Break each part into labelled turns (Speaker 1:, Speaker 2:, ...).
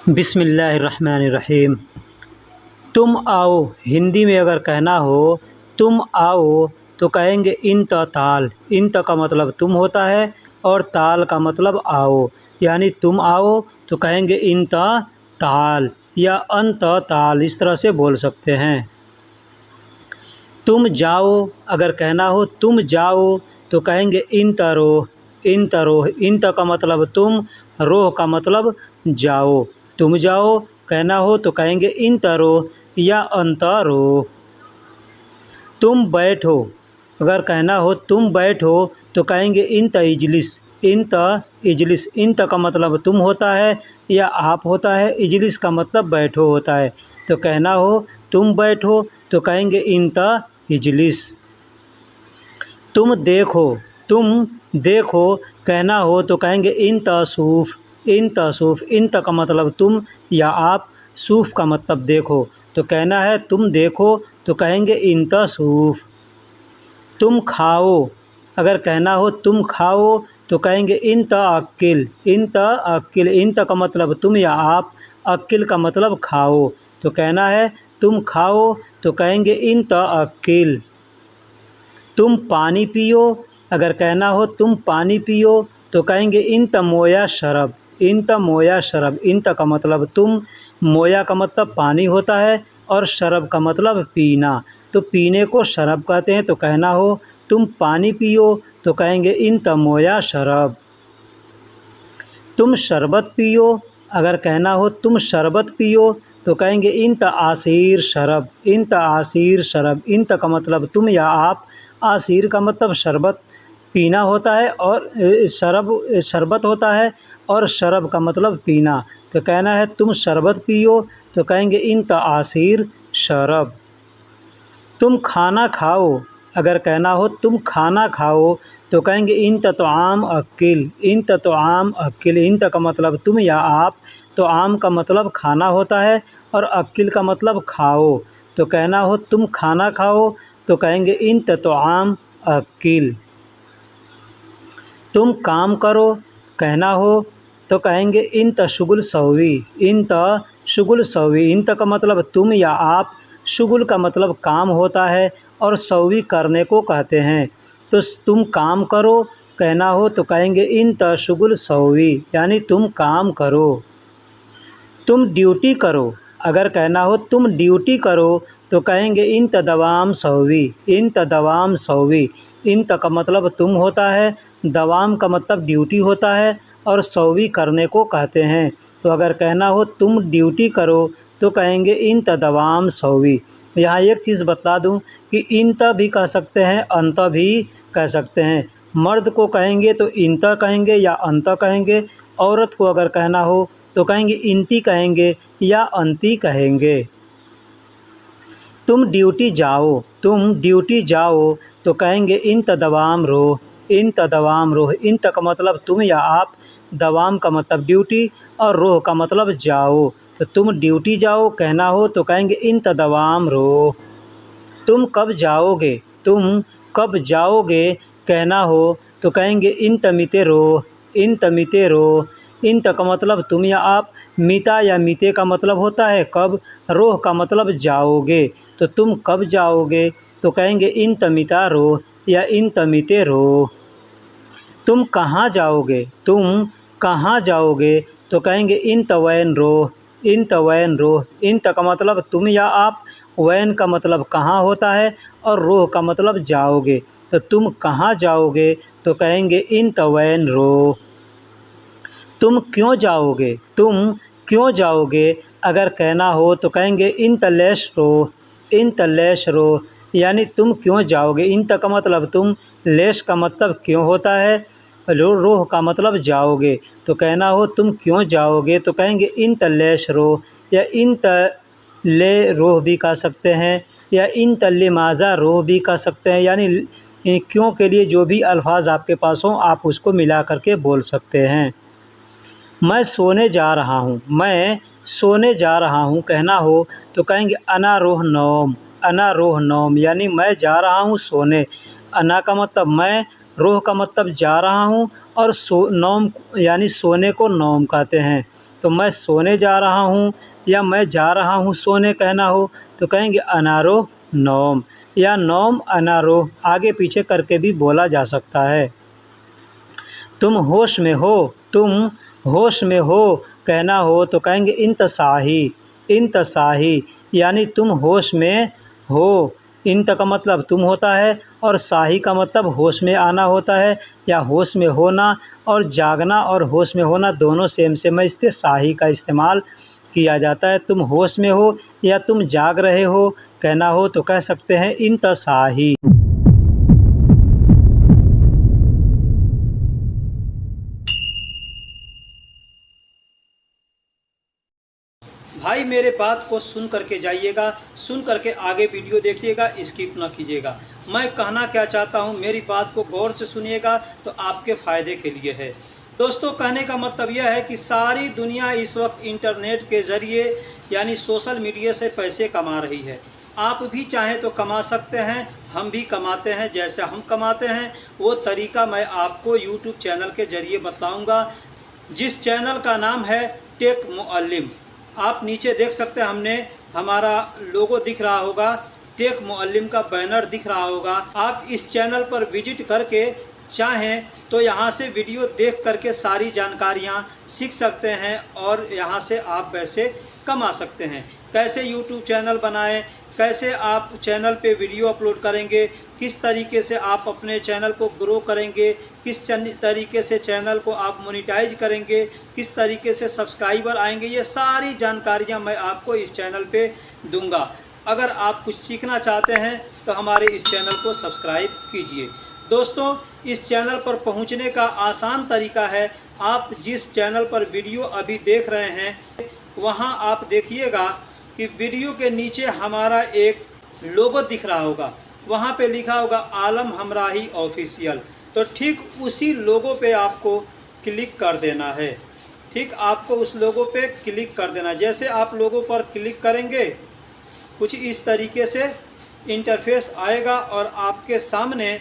Speaker 1: बिस्मिल्लाहिर्रहमानिर्रहीम। तुम आओ हिंदी में अगर कहना हो तुम आओ तो कहेंगे इंत ताल। इंत का मतलब तुम होता है और ताल का मतलब आओ, यानी तुम आओ तो कहेंगे इंत ताल या अंत ताल, इस तरह से बोल सकते हैं। तुम जाओ अगर कहना हो तुम जाओ तो कहेंगे इंत रोह। इंत रोह, इंत का मतलब तुम, रोह का मतलब जाओ। तुम जाओ कहना हो तो कहेंगे इंत रोह या अंत रोह। तुम बैठो अगर कहना हो तुम बैठो तो कहेंगे इंत इजलिस। इंत इजलिस, इंत का मतलब तुम होता है या आप होता है, इजलिस का मतलब बैठो होता है। तो कहना हो तुम बैठो तो कहेंगे इंत इजलिस। तुम देखो, तुम देखो कहना हो तो कहेंगे इंत सूफ़। इंत सूफ़, इंत का मतलब तुम या आप, सूफ़ का मतलब देखो। तो कहना है तुम देखो तो कहेंगे इंत सूफ़। तुम खाओ अगर कहना हो तुम खाओ तो कहेंगे इंत अक्किल। इंत अक्किल, इंत का मतलब तुम या आप, अक्किल का मतलब खाओ। तो कहना है तुम खाओ तो कहेंगे इंत अक्किल। तुम पानी पियो अगर कहना हो तुम पानी पियो तो कहेंगे इंत मोया शरब। इंत मोया शरब, इंत का मतलब तुम, मोया का मतलब पानी होता है और शरब का मतलब पीना। तो पीने को शरब कहते हैं। तो कहना हो तुम पानी पियो तो कहेंगे इंत मोया शरब। तुम शरबत पियो अगर कहना हो तुम शरबत पियो तो कहेंगे इंत आसीर शरब। इंत आसीर शरब, इंत का मतलब तुम या आप, आसीर का मतलब शरबत पीना होता है और शरबत होता है और शरब का मतलब पीना। तो कहना है तुम शरबत पियो तो कहेंगे इंत आसीर शरब। तुम खाना खाओ अगर कहना हो तुम खाना खाओ तो कहेंगे इंत तआम अक्किल। इंत तआम अक्किल, इंत का मतलब तुम या आप, तो आम का मतलब खाना होता है और अक्किल का मतलब खाओ। तो कहना हो तुम खाना खाओ तो कहेंगे इंत तआम अक्किल। तुम काम करो कहना हो तो कहेंगे इंत शुगुल सवी। इंत शुगुल सवी, इंत का मतलब तुम या आप, शुगुल का मतलब काम होता है और सवी करने को कहते हैं। तो तुम काम करो कहना हो तो कहेंगे इंत शुगुल सवी, यानी तुम काम करो। तुम ड्यूटी करो अगर कहना हो तुम ड्यूटी करो तो कहेंगे इंत दवाम सवी। इंत दवाम सवी, इंत का मतलब तुम होता है, दवाम का मतलब ड्यूटी होता है और सवी करने को कहते हैं। तो अगर कहना हो तुम ड्यूटी करो तो कहेंगे इंत दवाम सवी। यहाँ एक चीज़ बता दूँ कि इंत भी कह सकते हैं, अंत भी कह सकते हैं। मर्द को कहेंगे तो इंत कहेंगे या अंत कहेंगे, औरत को अगर कहना हो तो कहेंगे इंती कहेंगे या अंती कहेंगे। तुम ड्यूटी जाओ, तुम ड्यूटी जाओ तो कहेंगे इंत दवाम रोह। इंत दवाम रोह, इंत का मतलब तुम या आप, दवाम का मतलब ड्यूटी और रोह का मतलब जाओ। तो तुम ड्यूटी जाओ कहना हो तो कहेंगे इंत दवाम रोह। तुम कब जाओगे, तुम कब जाओगे कहना हो तो कहेंगे इंत मिते रोह। इंत मिते रोह, इंत का मतलब तुम या आप, मिता या मिते का मतलब होता है कब, रोह का मतलब जाओगे। तो तुम कब जाओगे तो कहेंगे इंत मिता रोह या इंत मिते रोह। तुम कहाँ जाओगे, तुम कहाँ जाओगे तो कहेंगे इंत वैन रोह। इंत वैन रोह, इंत का मतलब तुम या आप, वैन का मतलब कहाँ होता है और रोह का मतलब जाओगे। तो तुम कहाँ जाओगे तो कहेंगे इंत वैन रोह। तुम क्यों जाओगे, तुम क्यों जाओगे अगर कहना हो तो कहेंगे इंत लैश रोह। इंत लैश रोह, यानी तुम क्यों जाओगे। इंत का मतलब तुम, लैश का मतलब क्यों होता है, रोह का मतलब जाओगे। तो कहना हो तुम क्यों जाओगे तो कहेंगे इंत लैश रोह या इंत ले रोह भी कह सकते हैं या इंत लिमाज़ा रोह भी कह सकते हैं। यानी क्यों के लिए जो भी अल्फाज आपके पास हों आप उसको मिला करके बोल सकते हैं। मैं सोने जा रहा हूँ, मैं सोने जा रहा हूँ कहना हो तो कहेंगे अना रोह नौम। अना रोह नौम, यानी मैं जा रहा हूँ सोने। अना का मतलब मैं, रोह का मतलब जा रहा हूँ और नौम यानी सोने को नौम कहते हैं। तो मैं सोने जा रहा हूँ या मैं जा रहा हूँ सोने कहना हो तो कहेंगे अनारोह नौम, या नौम अनारोह आगे पीछे करके भी बोला जा सकता है। तुम होश में हो, तुम होश में हो कहना हो तो कहेंगे इंतसाही, इंतसाही यानी तुम होश में हो। इंत का मतलब तुम होता है और साही का मतलब होश में आना होता है या होश में होना, और जागना और होश में होना दोनों सेम सेम है, इसलिए साही का इस्तेमाल किया जाता है। तुम होश में हो या तुम जाग रहे हो कहना हो तो कह सकते हैं इंतसाही। भाई मेरे बात को सुन करके जाइएगा, सुन करके आगे वीडियो देखिएगा, स्किप ना कीजिएगा। मैं कहना क्या चाहता हूँ मेरी बात को गौर से सुनिएगा तो आपके फ़ायदे के लिए है। दोस्तों कहने का मतलब यह है कि सारी दुनिया इस वक्त इंटरनेट के ज़रिए यानी सोशल मीडिया से पैसे कमा रही है। आप भी चाहें तो कमा सकते हैं, हम भी कमाते हैं। जैसे हम कमाते हैं वो तरीका मैं आपको यूट्यूब चैनल के ज़रिए बताऊँगा, जिस चैनल का नाम है टेक मुअल्लिम। आप नीचे देख सकते हैं, हमने हमारा लोगो दिख रहा होगा, टेक मुअल्लिम का बैनर दिख रहा होगा। आप इस चैनल पर विजिट करके चाहें तो यहाँ से वीडियो देख करके सारी जानकारियाँ सीख सकते हैं और यहाँ से आप पैसे कमा सकते हैं। कैसे यूट्यूब चैनल बनाएं, कैसे आप चैनल पे वीडियो अपलोड करेंगे, किस तरीके से आप अपने चैनल को ग्रो करेंगे, किस तरीके से चैनल को आप मोनेटाइज करेंगे, किस तरीके से सब्सक्राइबर आएंगे, ये सारी जानकारियां मैं आपको इस चैनल पे दूंगा। अगर आप कुछ सीखना चाहते हैं तो हमारे इस चैनल को सब्सक्राइब कीजिए। दोस्तों इस चैनल पर पहुंचने का आसान तरीका है, आप जिस चैनल पर वीडियो अभी देख रहे हैं वहां आप देखिएगा कि वीडियो के नीचे हमारा एक लोगो दिख रहा होगा, वहाँ पे लिखा होगा आलम हमराही ऑफिशियल। तो ठीक उसी लोगो पे आपको क्लिक कर देना है। ठीक आपको उस लोगो पे क्लिक कर देना। जैसे आप लोगो पर क्लिक करेंगे कुछ इस तरीके से इंटरफेस आएगा और आपके सामने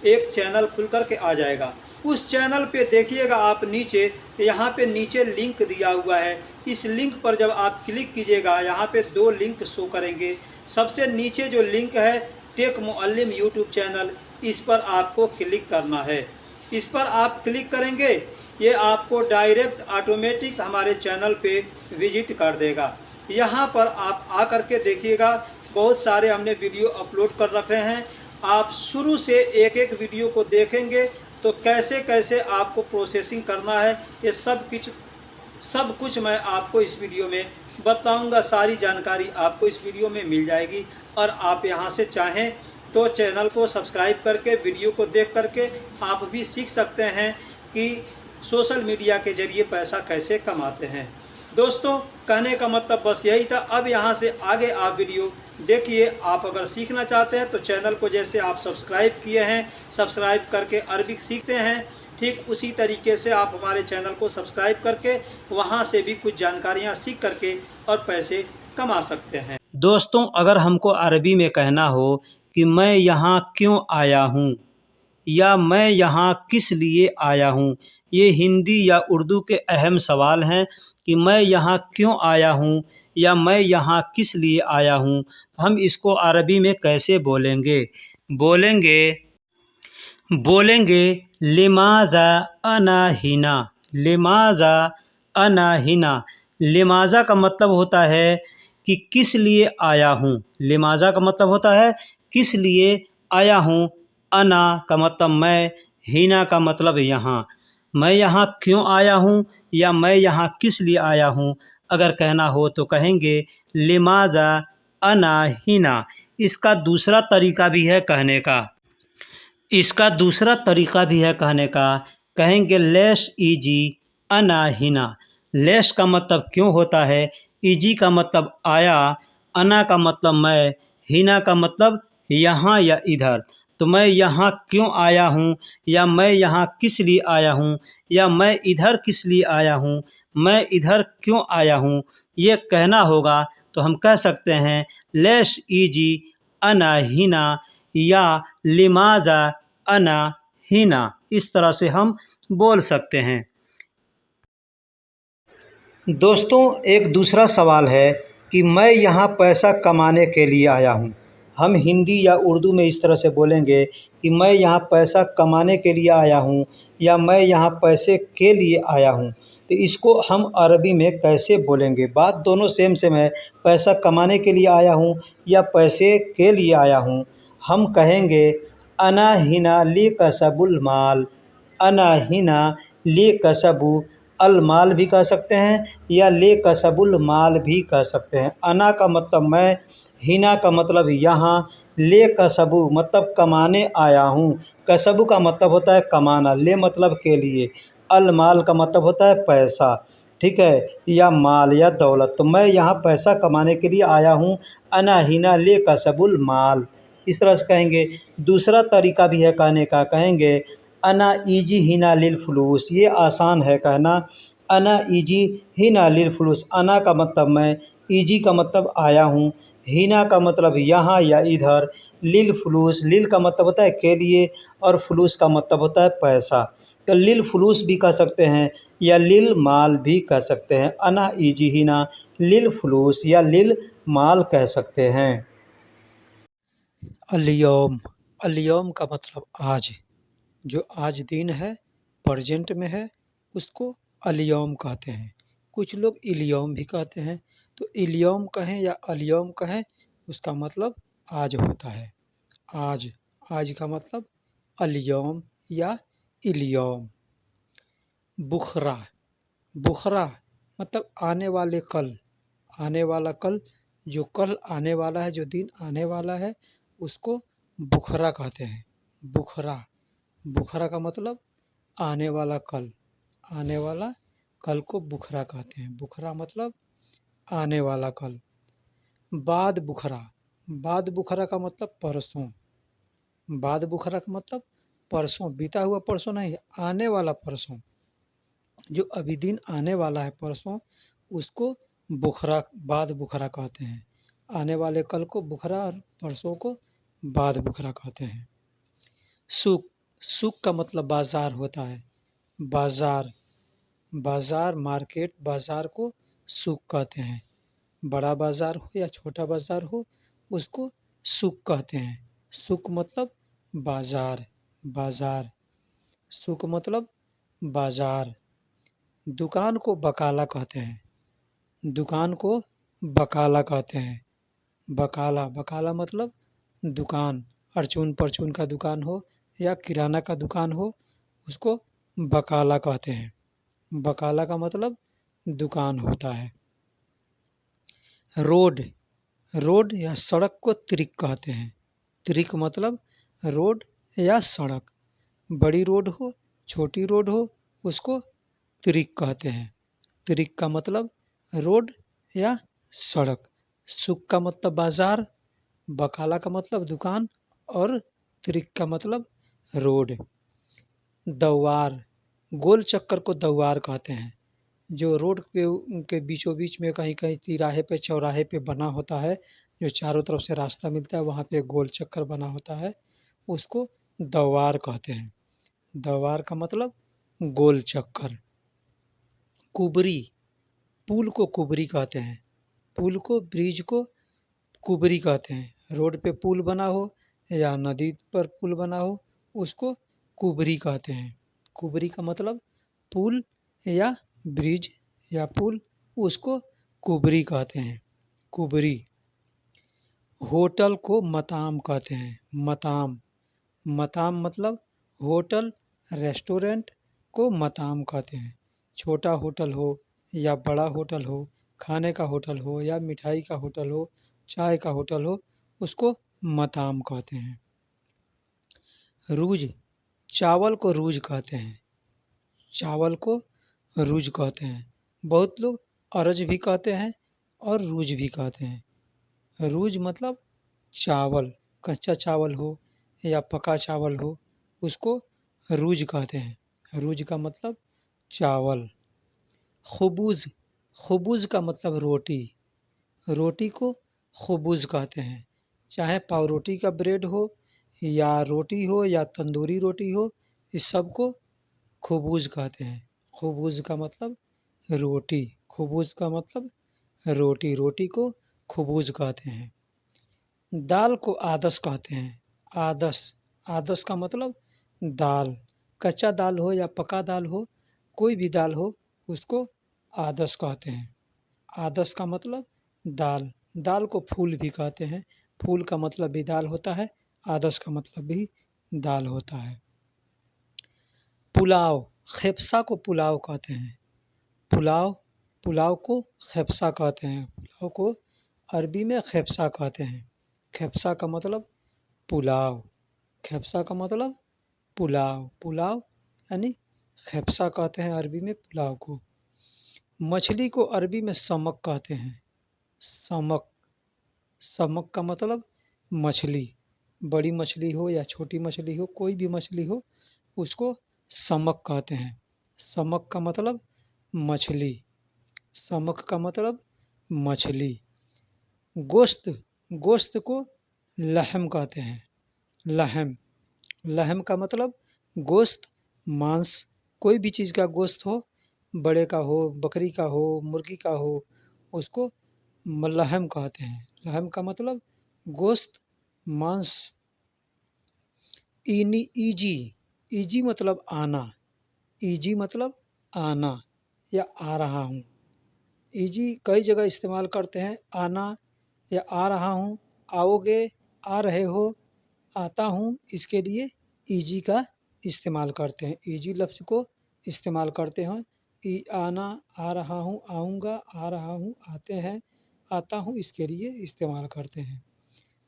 Speaker 1: एक चैनल खुल कर के आ जाएगा। उस चैनल पे देखिएगा आप नीचे, यहाँ पे नीचे लिंक दिया हुआ है। इस लिंक पर जब आप क्लिक कीजिएगा यहाँ पे 2 लिंक शो करेंगे। सबसे नीचे जो लिंक है टेक मुअल्लिम यूट्यूब चैनल, इस पर आपको क्लिक करना है। इस पर आप क्लिक करेंगे ये आपको डायरेक्ट ऑटोमेटिक हमारे चैनल पे विजिट कर देगा। यहाँ पर आप आकर के देखिएगा बहुत सारे हमने वीडियो अपलोड कर रखे हैं। आप शुरू से एक एक वीडियो को देखेंगे तो कैसे कैसे आपको प्रोसेसिंग करना है ये सब कुछ मैं आपको इस वीडियो में बताऊंगा। सारी जानकारी आपको इस वीडियो में मिल जाएगी और आप यहां से चाहें तो चैनल को सब्सक्राइब करके वीडियो को देख करके आप भी सीख सकते हैं कि सोशल मीडिया के ज़रिए पैसा कैसे कमाते हैं। दोस्तों कहने का मतलब बस यही था। अब यहाँ से आगे आप वीडियो देखिए। आप अगर सीखना चाहते हैं तो चैनल को जैसे आप सब्सक्राइब किए हैं, सब्सक्राइब करके अरबिक सीखते हैं, ठीक उसी तरीके से आप हमारे चैनल को सब्सक्राइब करके वहाँ से भी कुछ जानकारियाँ सीख करके और पैसे कमा सकते हैं। दोस्तों अगर हमको अरबी में कहना हो कि मैं यहाँ क्यों आया हूँ या मैं यहाँ किस लिए आया हूँ, ये हिंदी या उर्दू के अहम सवाल हैं कि मैं यहाँ क्यों आया हूँ या मैं यहाँ किस लिए आया हूँ, तो हम इसको अरबी में कैसे बोलेंगे। बोलेंगे लिमाज़ा अना हिना, लिमाज़ा अना हिना। लिमाज़ा का मतलब होता है कि किस लिए आया हूँ, लिमाज़ा का मतलब होता है किस लिए आया हूँ। अना का मतलब मैं, हिना का मतलब यहाँ। मैं यहाँ क्यों आया हूँ या मैं यहाँ किस लिए आया हूँ अगर कहना हो तो कहेंगे लिमाज़ा अना हिना। इसका दूसरा तरीका भी है कहने का, कहेंगे लेश इजी अना हिना। लेश का मतलब क्यों होता है, इजी का मतलब आया, अना का मतलब मैं, हिना का मतलब यहाँ या इधर। तो मैं यहाँ क्यों आया हूँ या मैं यहाँ किस लिए आया हूँ या मैं इधर किस लिए आया हूँ, मैं इधर क्यों आया हूँ, ये कहना होगा तो हम कह सकते हैं लेश इजी अना हिना या लिमाज़ा अना हिना। इस तरह से हम बोल सकते हैं। दोस्तों, एक दूसरा सवाल है कि मैं यहाँ पैसा कमाने के लिए आया हूँ। हम हिंदी या उर्दू में इस तरह से बोलेंगे कि मैं यहाँ पैसा कमाने के लिए आया हूँ या मैं यहाँ पैसे के लिए आया हूँ। तो इसको हम अरबी में कैसे बोलेंगे? बात दोनों सेम है। पैसा कमाने के लिए आया हूँ या पैसे के लिए आया हूँ। हम कहेंगे अना हिना ली कसबुल माल। अना हिना ली कसबु अल माल भी कह सकते हैं या ले कसबुल माल भी कह सकते हैं। अना का मतलब मैं, हिना का मतलब यहाँ, ले कसबु मतलब कमाने आया हूँ, कसबु का मतलब होता है कमाना, ले मतलब के लिए, अल माल का मतलब होता है पैसा, ठीक है, या माल या दौलत। तो मैं यहाँ पैसा कमाने के लिए आया हूँ। अना हिना ले कसबुल माल, इस तरह से कहेंगे। दूसरा तरीका भी है कहने का, कहेंगे अना ईजी हिना लिल फलूस। ये आसान है कहना, अना ईजी हिना लिल फलूस। अना का मतलब मैं, ईजी का मतलब आया हूँ, हिना का मतलब यहाँ या इधर, लिल फलूस, लिल का मतलब होता है के लिए और फलूस का मतलब होता है पैसा। तो लिल फलूस भी कह सकते हैं या लिल माल भी कह सकते हैं। अना ईजी हिना लिल फलूस या लिल माल कह सकते हैं।
Speaker 2: अलियौम, अलियौम का मतलब आज। जो आज दिन है, प्रेजेंट में है, उसको अलियौम कहते हैं। कुछ लोग इलियौम भी कहते हैं। तो इलियौम कहें या अलियौम कहें, उसका मतलब आज होता है। आज, आज का मतलब अलियौम या इलियौम। बुखरा, बुखरा मतलब आने वाले कल, आने वाला कल, जो कल आने वाला है, जो दिन आने वाला है, उसको बुखरा कहते हैं। बुखरा, बुखरा का मतलब आने वाला कल, आने वाला कल को बुखरा कहते हैं। बुखरा मतलब आने वाला कल। बाद बुखरा, बाद बुखरा का मतलब परसों। बाद बुखरा का मतलब परसों, बीता हुआ परसों नहीं, आने वाला परसों। जो अभी दिन आने वाला है परसों, उसको बुखरा, बाद बुखरा कहते हैं। आने वाले कल को बुखरा और परसों को बाद बुखरा कहते हैं। सूक, सूक का मतलब बाज़ार होता है। बाज़ार, बाज़ार, मार्केट, बाज़ार को सूक कहते हैं। बड़ा बाज़ार हो या छोटा बाज़ार हो, उसको सूक कहते हैं। सूक मतलब बाज़ार, बाज़ार, सूक मतलब बाज़ार। दुकान को बकाला कहते हैं। दुकान को बकाला कहते हैं। बकाला, बकाला मतलब दुकान, अर्चून परचून का दुकान हो या किराना का दुकान हो, उसको बकाला कहते हैं। बकाला का मतलब दुकान होता है। रोड, रोड या सड़क को त्रिक कहते हैं। त्रिक मतलब रोड या सड़क। बड़ी रोड हो, छोटी रोड हो, उसको त्रिक कहते हैं। त्रिक का मतलब रोड या सड़क। सुक का मतलब बाज़ार, बकाला का मतलब दुकान और त्रिक का मतलब रोड। दौवार, गोल चक्कर को दौवार कहते हैं। जो रोड के बीचों बीच में कहीं कहीं तिराहे पे, चौराहे पे बना होता है, जो चारों तरफ से रास्ता मिलता है, वहाँ पे गोल चक्कर बना होता है, उसको दौवार कहते हैं। दौवार का मतलब गोल चक्कर। कुबरी, पुल को कुबरी कहते हैं। पुल को, ब्रिज को कुबरी कहते हैं। रोड पे पुल बना हो या नदी पर पुल बना हो, उसको कुबरी कहते हैं। कुबरी का मतलब पुल या ब्रिज या पुल, उसको कुबरी कहते हैं। कुबरी। होटल को मताम कहते हैं। मताम, मताम मतलब होटल, रेस्टोरेंट को मताम कहते हैं। छोटा होटल हो या बड़ा होटल हो, खाने का होटल हो या मिठाई का होटल हो, चाय का होटल हो, उसको मताम कहते हैं। रूज, चावल को रूज कहते हैं। चावल को रूज कहते हैं। बहुत लोग अरज भी कहते हैं और रूज भी कहते हैं। रूज मतलब चावल, कच्चा चावल हो या पका चावल हो, उसको रूज कहते हैं। रूज का मतलब चावल। खबूज़, खबूज़ का मतलब रोटी। रोटी को खबूज़ कहते हैं। चाहे पावरोटी का ब्रेड हो या रोटी हो या तंदूरी रोटी हो, इस सब को खबूज़ कहते हैं। खबूज़ का मतलब रोटी। खुबूज़ का मतलब रोटी, रोटी को खुबूज़ कहते हैं। दाल को आदस कहते हैं। आदस, आदस का मतलब दाल। कच्चा दाल हो या पका दाल हो, कोई भी दाल हो, उसको आदस कहते हैं। आदस का मतलब दाल। दाल को फूल भी कहते हैं। फूल का मतलब भी दाल होता है, आदस का मतलब भी दाल होता है। पुलाव, खेप्सा को पुलाव कहते हैं। पुलाव, पुलाव को खेप्सा कहते हैं। पुलाव को अरबी में खेप्सा कहते हैं। खेप्सा का मतलब पुलाव। खेप्सा का मतलब पुलाव। पुलाव यानी खेप्सा कहते हैं अरबी में पुलाव को। मछली को अरबी में समक कहते हैं। समक, समक का मतलब मछली। बड़ी मछली हो या छोटी मछली हो, कोई भी मछली हो, उसको समक कहते हैं। समक का मतलब मछली। समक का मतलब मछली। गोश्त, गोश्त को लहम कहते हैं। लहम, लहम का मतलब गोश्त, मांस, कोई भी चीज़ का गोश्त हो, बड़े का हो, बकरी का हो, मुर्गी का हो, उसको लहम कहते हैं। लहम का मतलब गोश्त, मांस। ईजी, ईजी मतलब आना। ईजी मतलब आना या आ रहा हूँ। ईजी कई जगह इस्तेमाल करते हैं। आना या आ रहा हूँ, आओगे, आ रहे हो, आता हूँ, इसके लिए ईजी का इस्तेमाल करते हैं। ईजी लफ्ज़ को इस्तेमाल करते हैं। आना, आ रहा हूँ, आऊँगा, आ रहा हूँ, आते हैं, आता हूँ, इसके लिए इस्तेमाल करते हैं।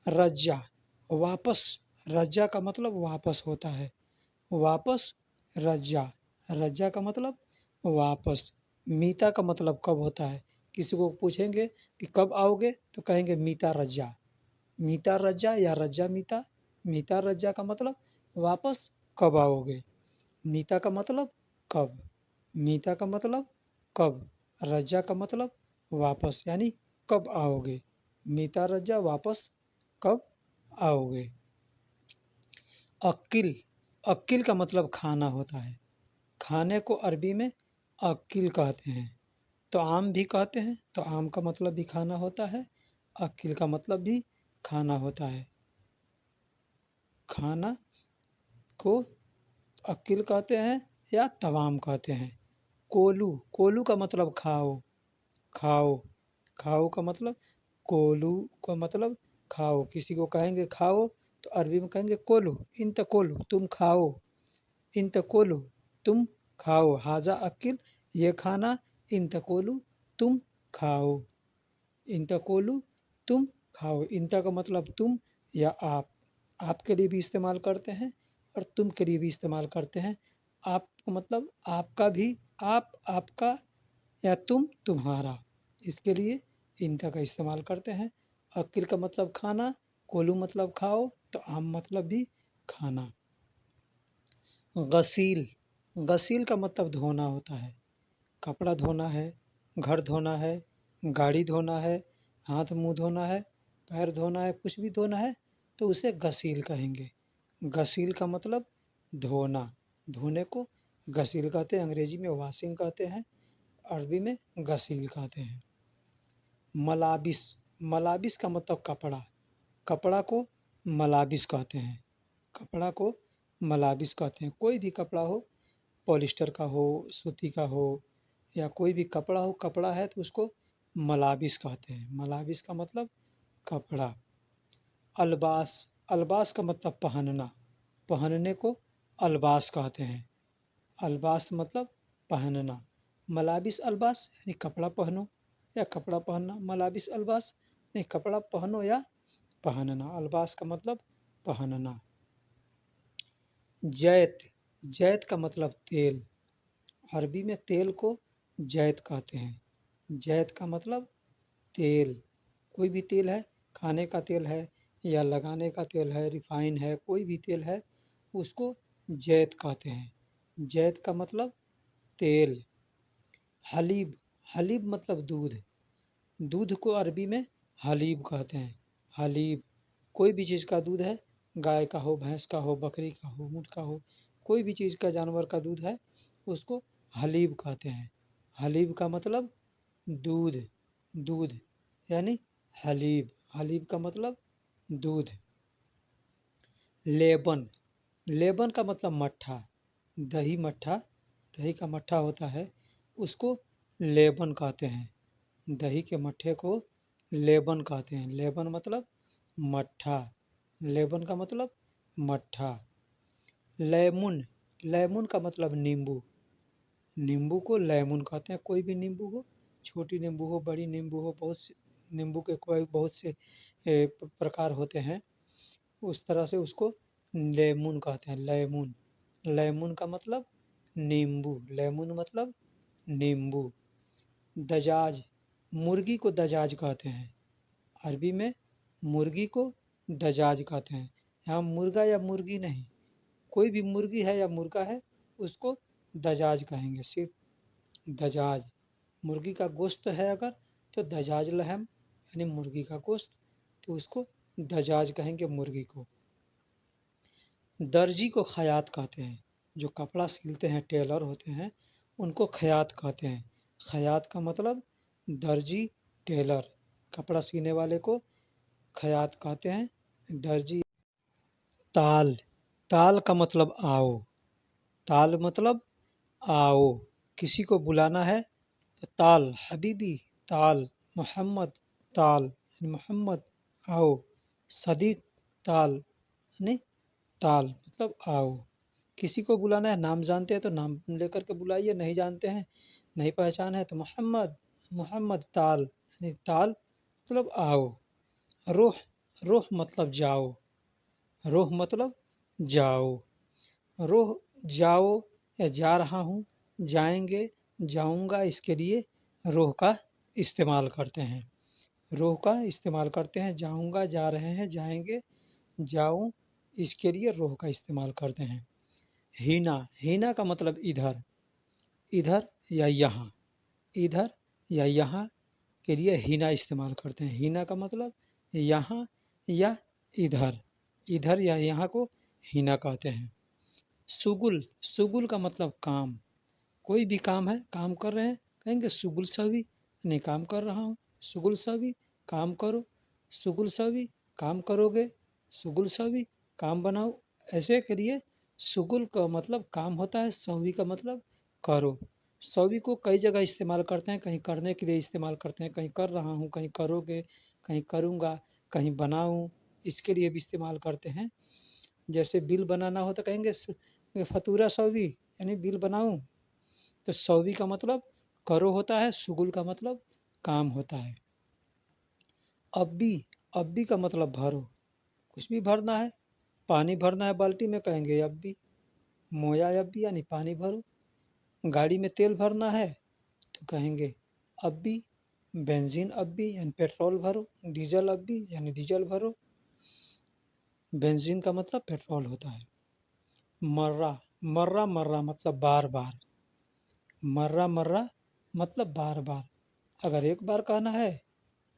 Speaker 2: रज्जा, वापस, रज्जा का मतलब वापस होता है। वापस, रज्जा, रज्जा का मतलब वापस। मीता का मतलब कब होता है। किसी को पूछेंगे कि कब आओगे, तो कहेंगे मीता रज्जा। मीता रज्जा या रज्जा मीता। मीता रज्जा का मतलब वापस कब आओगे। मीता का मतलब कब। मीता का मतलब कब। रज्जा का मतलब वापस, यानी कब आओगे। मीता रज्जा, वापस कब आओगे। अक्किल, अक्किल का मतलब खाना होता है। खाने को अरबी में अक्किल कहते हैं। तो आम भी कहते हैं, तो आम का मतलब भी खाना होता है। अक्किल का मतलब भी खाना होता है। खाना को अक्किल कहते हैं या तवाम कहते हैं। कोलू, कोलू का मतलब खाओ। खाओ, खाओ का मतलब, कोलू का मतलब खाओ। किसी को कहेंगे खाओ, तो अरबी में कहेंगे कोलू, इंत कोलू, तुम खाओ। इंत कोलू, तुम खाओ। हाजा अक्किल, ये खाना। इंत कोलू, तुम खाओ। इंत कोलू, तुम खाओ। इंत का मतलब तुम या आप। आप के लिए भी इस्तेमाल करते हैं और तुम के लिए भी इस्तेमाल करते हैं। आप का मतलब आपका भी, आप, आपका, या तुम, तुम्हारा। इसके लिए इंत का इस्तेमाल करते हैं। अक्किल का मतलब खाना, कोलू मतलब खाओ, तो आम मतलब भी खाना। गसील, गसील का मतलब धोना होता है। कपड़ा धोना है, घर धोना है, गाड़ी धोना है, हाथ मुँह धोना है, पैर धोना है, कुछ भी धोना है, तो उसे गसील कहेंगे। गसील का मतलब धोना। धोने को गसील कहते हैं। अंग्रेजी में वॉशिंग कहते हैं, अरबी में गसील कहते हैं। मलाबिस, मलाबिस का मतलब कपड़ा। कपड़ा को मलाबिस कहते हैं। कपड़ा को मलाबिस कहते हैं। कोई भी कपड़ा हो, पॉलिस्टर का हो, सूती का हो, या कोई भी कपड़ा हो, कपड़ा है तो उसको मलाबिस कहते हैं। मलाबिस का मतलब कपड़ा। अल्बास, अल्बास का मतलब पहनना। पहनने को अल्बास कहते हैं। अल्बास मतलब पहनना। मलाबिस अल्बास यानी कपड़ा पहनो या कपड़ा पहनना। मलाबिस अल्बास यानी कपड़ा पहनो या पहनना। अल्बास का मतलब पहनना। जैत, जैत का मतलब तेल। अरबी में तेल को जैत कहते हैं। जैत का मतलब तेल। कोई भी तेल है, खाने का तेल है या लगाने का तेल है, रिफाइन है, कोई भी तेल है, उसको जैत कहते हैं। जैत का मतलब तेल। हलीब, हलीब मतलब दूध। दूध को अरबी में हलीब कहते हैं। हलीब, कोई भी चीज़ का दूध है, गाय का हो, भैंस का हो, बकरी का हो, ऊँट का हो, कोई भी चीज़ का, जानवर का दूध है, उसको हलीब कहते हैं। हलीब का मतलब दूध, दूध यानी हलीब, हलीब का मतलब दूध। लेबन, लेबन का मतलब मट्ठा, दही मट्ठा, दही का मट्ठा होता है उसको लेबन कहते हैं। दही के मट्ठे को लेबन कहते हैं। लेबन मतलब मट्ठा, लेबन का मतलब मट्ठा। लेमन, लेमन का मतलब नींबू, नींबू को लेमन कहते हैं। कोई भी नींबू हो, छोटी नींबू हो, बड़ी नींबू हो, बहुत से नींबू के कोई बहुत से प्रकार होते हैं, उस तरह से उसको लेमन कहते हैं। लेमन, लेमन का मतलब नींबू, लेमन मतलब नींबू। दजाज, मुर्गी को दजाज कहते हैं। अरबी में मुर्गी को दजाज कहते हैं। यहाँ मुर्गा या मुर्गी नहीं, कोई भी मुर्गी है या मुर्गा है उसको दजाज कहेंगे। सिर्फ दजाज, मुर्गी का गोश्त है अगर तो दजाज लहम यानी मुर्गी का गोश्त, तो उसको दजाज कहेंगे मुर्गी को। दर्जी को खयात कहते हैं। जो कपड़ा सिलते हैं, टेलर होते हैं, उनको खयात कहते हैं। खयात का मतलब दर्जी, टेलर, कपड़ा सीने वाले को खयात कहते हैं। दर्जी। ताल, ताल का मतलब आओ, ताल मतलब आओ, किसी को बुलाना है तो ताल हबीबी, ताल मोहम्मद, ताल यानी मोहम्मद आओ। सदीक, ताल यानी ताल मतलब आओ। किसी को बुलाना है, नाम जानते हैं तो नाम लेकर के बुलाइए, नहीं जानते हैं, नहीं पहचान है तो मोहम्मद, मोहम्मद ताल यानी ताल मतलब आओ। रोह, रोह मतलब जाओ, रोह मतलब जाओ। रोह जाओ या जा रहा हूँ, जाएंगे, जाऊंगा, इसके लिए रोह का इस्तेमाल करते हैं। रोह का इस्तेमाल करते हैं। जाऊंगा, जा रहे हैं, जाएंगे, जाऊं, इसके लिए रोह का इस्तेमाल करते हैं। हीना, हीना का मतलब इधर, इधर या यहाँ, इधर या यहाँ के लिए हीना इस्तेमाल करते हैं। हीना का मतलब यहाँ या इधर, इधर या यहाँ को हीना कहते हैं। सुगुल, सुगुल का मतलब काम, कोई भी काम है, काम कर रहे हैं, कहेंगे सुगुल सवी, नहीं काम कर रहा हूँ, सुगुल सवी काम करो, सुगुल सवी काम करोगे, सुगुल सवी काम बनाओ, ऐसे करिए। सुगुल का मतलब काम होता है, सवी का मतलब करो। सवी को कई जगह इस्तेमाल करते हैं, कहीं करने के लिए इस्तेमाल करते हैं, कहीं कर रहा हूँ, कहीं करोगे, कहीं करूँगा, कहीं बनाऊँ, इसके लिए भी इस्तेमाल करते हैं। जैसे बिल बनाना हो तो कहेंगे फतूरा सवी यानी बिल बनाऊँ। तो सौवी का मतलब करो होता है, सुगुल का मतलब काम होता है। अब्बी, अब्बी का मतलब भरो, कुछ भी भरना है, पानी भरना है बाल्टी में, कहेंगे अब्बी, मोया अब्बी यानी पानी भरो। गाड़ी में तेल भरना है तो कहेंगे अब्बी, बेंजीन अब्बी यानी पेट्रोल भरो, डीजल अब्बी यानी डीजल भरो। बेंजीन का मतलब पेट्रोल होता है। मर्रा, मर्रा मर्रा मतलब बार बार, मर्रा मर्रा मतलब बार बार। अगर एक बार कहना है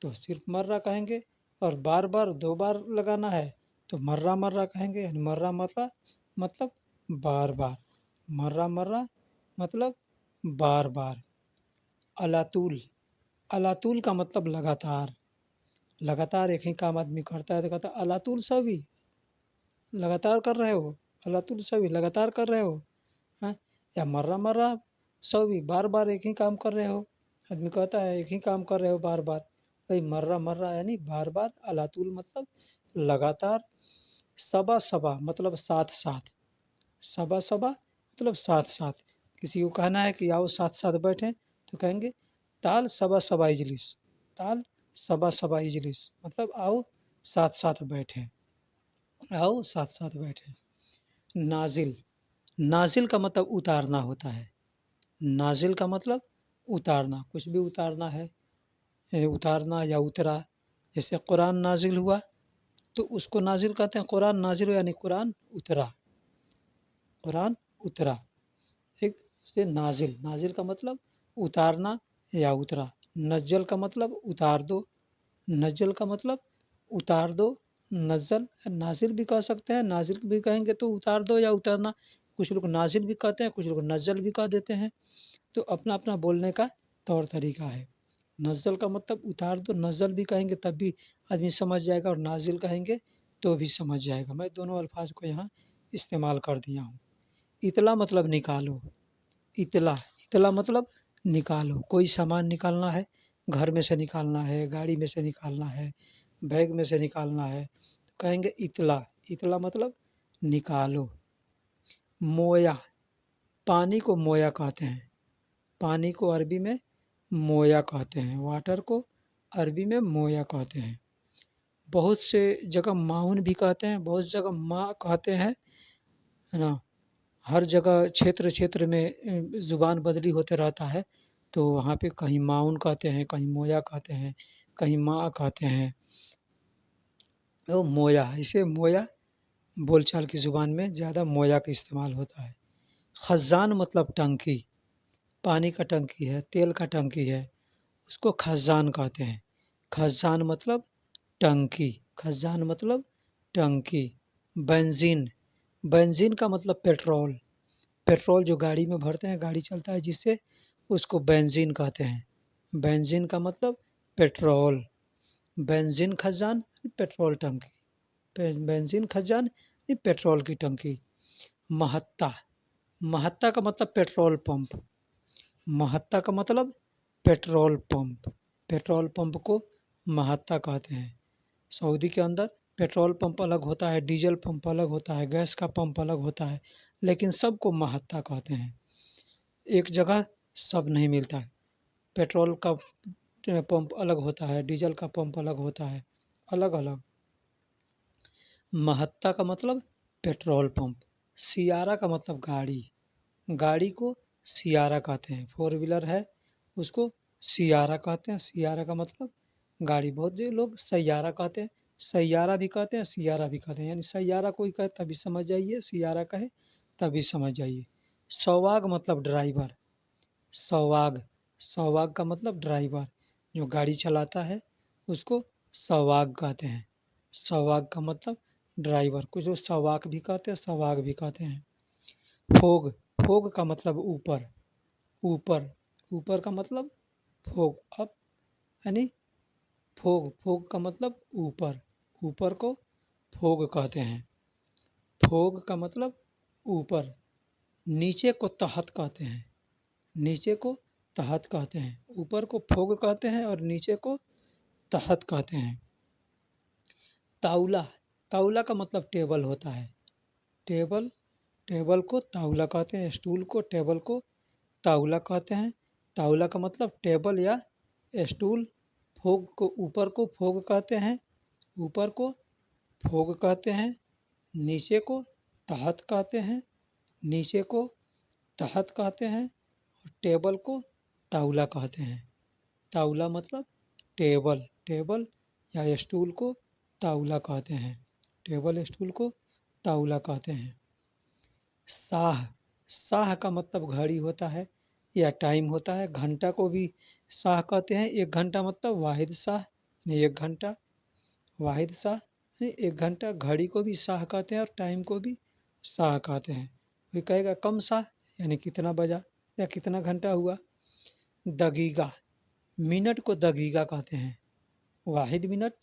Speaker 2: तो सिर्फ मर्रा कहेंगे, और बार बार दो बार लगाना है तो मर्रा मर्रा कहेंगे। यानी मर्रा मर्रा मतलब बार बार, मर्रा मर्रा मतलब बार बार। अलातुल, अलातुल का मतलब लगातार, लगातार एक ही काम आदमी करता है तो कहता है अलातुल सभी, लगातार कर रहे हो, अलातुल सभी लगातार कर रहे हो, हाँ। या मर्रा मर्रा सभी, बार बार एक ही काम कर रहे हो, आदमी कहता है एक ही काम कर रहे हो बार बार, भाई मर्रा मर्रा यानी बार बार। अलातुल मतलब लगातार। सबा सबा मतलब साथ साथ, सबा सबा मतलब साथ साथ। किसी को कहना है कि आओ साथ साथ बैठें तो कहेंगे ताल सबा सबा इजलिस, ताल सबा सबा इजलिस मतलब आओ साथ साथ बैठें, आओ साथ साथ बैठें। नाजिल, नाजिल का मतलब उतारना होता है। नाजिल का मतलब उतारना, कुछ भी उतारना है, उतारना या उतरा। जैसे कुरान नाजिल हुआ तो उसको नाजिल कहते हैं। कुरान नाजिल हुआ यानी कुरान उतरा, कुरान उतरा। ठीक से नाजिल, नाजिल का मतलब उतारना या उतरा। नज्जल का मतलब उतार दो, नज्जल का मतलब उतार दो। नज्जल नाजिल भी कह सकते हैं, नाजिल भी कहेंगे तो उतार दो या उतारना। कुछ लोग नाजिल भी कहते हैं, कुछ लोग नज्जल भी कह देते हैं, तो अपना अपना बोलने का तौर तरीका है। नज़ल का मतलब उतार दो, नज़ल भी कहेंगे तब भी आदमी समझ जाएगा और नाज़िल कहेंगे तो भी समझ जाएगा। मैं दोनों अल्फ़ाज़ को यहाँ इस्तेमाल कर दिया हूँ। इतला मतलब निकालो, इतला, इतला मतलब निकालो, कोई सामान निकालना है, घर में से निकालना है, गाड़ी में से निकालना है, बैग में से निकालना है, तो कहेंगे इतला, इतला मतलब निकालो। मोया, पानी को मोया कहते हैं, पानी को अरबी में मोया कहते हैं, वाटर को अरबी में मोया कहते हैं। बहुत से जगह माउन भी कहते हैं, बहुत जगह माँ कहते हैं, है ना? हर जगह क्षेत्र में ज़ुबान बदली होते रहता है, तो वहाँ पे कहीं माउन कहते हैं, कहीं मोया कहते हैं, कहीं माँ कहते हैं। तो मोया, इसे मोया बोलचाल की ज़ुबान में ज़्यादा मोया का इस्तेमाल होता है। खज़ान मतलब टंकी, पानी का टंकी है, तेल का टंकी है, उसको खज़ान कहते हैं। खज़ान मतलब टंकी, खज़ान मतलब टंकी। बेंज़ीन, बेंज़ीन का मतलब पेट्रोल, पेट्रोल जो गाड़ी में भरते हैं, गाड़ी चलता है जिससे, उसको बेंज़ीन कहते हैं। बेंज़ीन का मतलब पेट्रोल, बेंज़ीन खज़ान, पेट्रोल टंकी, बेंज़ीन खज़ान ये पेट्रोल की टंकी। महत्ता, महत्ता का मतलब पेट्रोल पंप, महत्ता का मतलब पेट्रोल पंप, पेट्रोल पंप को महत्ता कहते हैं। सऊदी के अंदर पेट्रोल पंप अलग होता है, डीजल पंप अलग होता है, गैस का पंप अलग होता है, लेकिन सबको महत्ता कहते हैं। एक जगह सब नहीं मिलता है, पेट्रोल का पंप अलग होता है, डीजल का पंप अलग होता है, अलग-अलग। महत्ता का मतलब पेट्रोल पंप। सियारा का मतलब गाड़ी, गाड़ी को सियारा कहते हैं। फोर व्हीलर है, उसको सियारा कहते हैं। सियारा का मतलब गाड़ी। बहुत से लोग सैयारा कहते हैं, सैयारा भी कहते हैं, सियारा भी कहते हैं। यानी सैयारा कोई कहे तभी समझ जाइए, सियारा कहे तभी समझ जाइए। सौवाग मतलब ड्राइवर, सौवाग, सौवाग का मतलब ड्राइवर, जो गाड़ी चलाता है उसको सौवाग कहते हैं। सौवाग का मतलब ड्राइवर, कुछ लोग सौवाक भी कहते हैं, सौवाग भी कहते हैं। फोग, फोग का मतलब ऊपर, ऊपर, ऊपर का मतलब फोग, अप, यानी फोग, फोग का मतलब ऊपर, ऊपर को फोग कहते हैं। फोग का मतलब ऊपर, नीचे को तहत कहते हैं, नीचे को तहत कहते हैं। ऊपर को फोग कहते हैं और नीचे को तहत कहते हैं। ताउला, ताउला का मतलब टेबल होता है, टेबल, टेबल को ताउला कहते हैं, स्टूल को, टेबल को ताउला कहते हैं। ताउला का मतलब टेबल या स्टूल। फोग को, ऊपर को फोग कहते हैं, ऊपर को फोग कहते हैं, नीचे को तहत कहते हैं, नीचे को तहत कहते हैं, और टेबल को ताउला कहते हैं। ताउला मतलब टेबल, टेबल या स्टूल को ताउला कहते हैं, टेबल स्टूल को ताउला कहते हैं। साह, साह का मतलब घड़ी होता है या टाइम होता है। घंटा को भी साह कहते हैं। एक घंटा मतलब वाहिद साह, यानी एक घंटा, वाहिद साह यानी एक घंटा। घड़ी को भी साह कहते हैं और टाइम को भी साह कहते हैं। कोई कहेगा कम साह, यानी कितना बजा या कितना घंटा हुआ। दगीगा, मिनट को दगीगा कहते हैं। वाहिद मिनट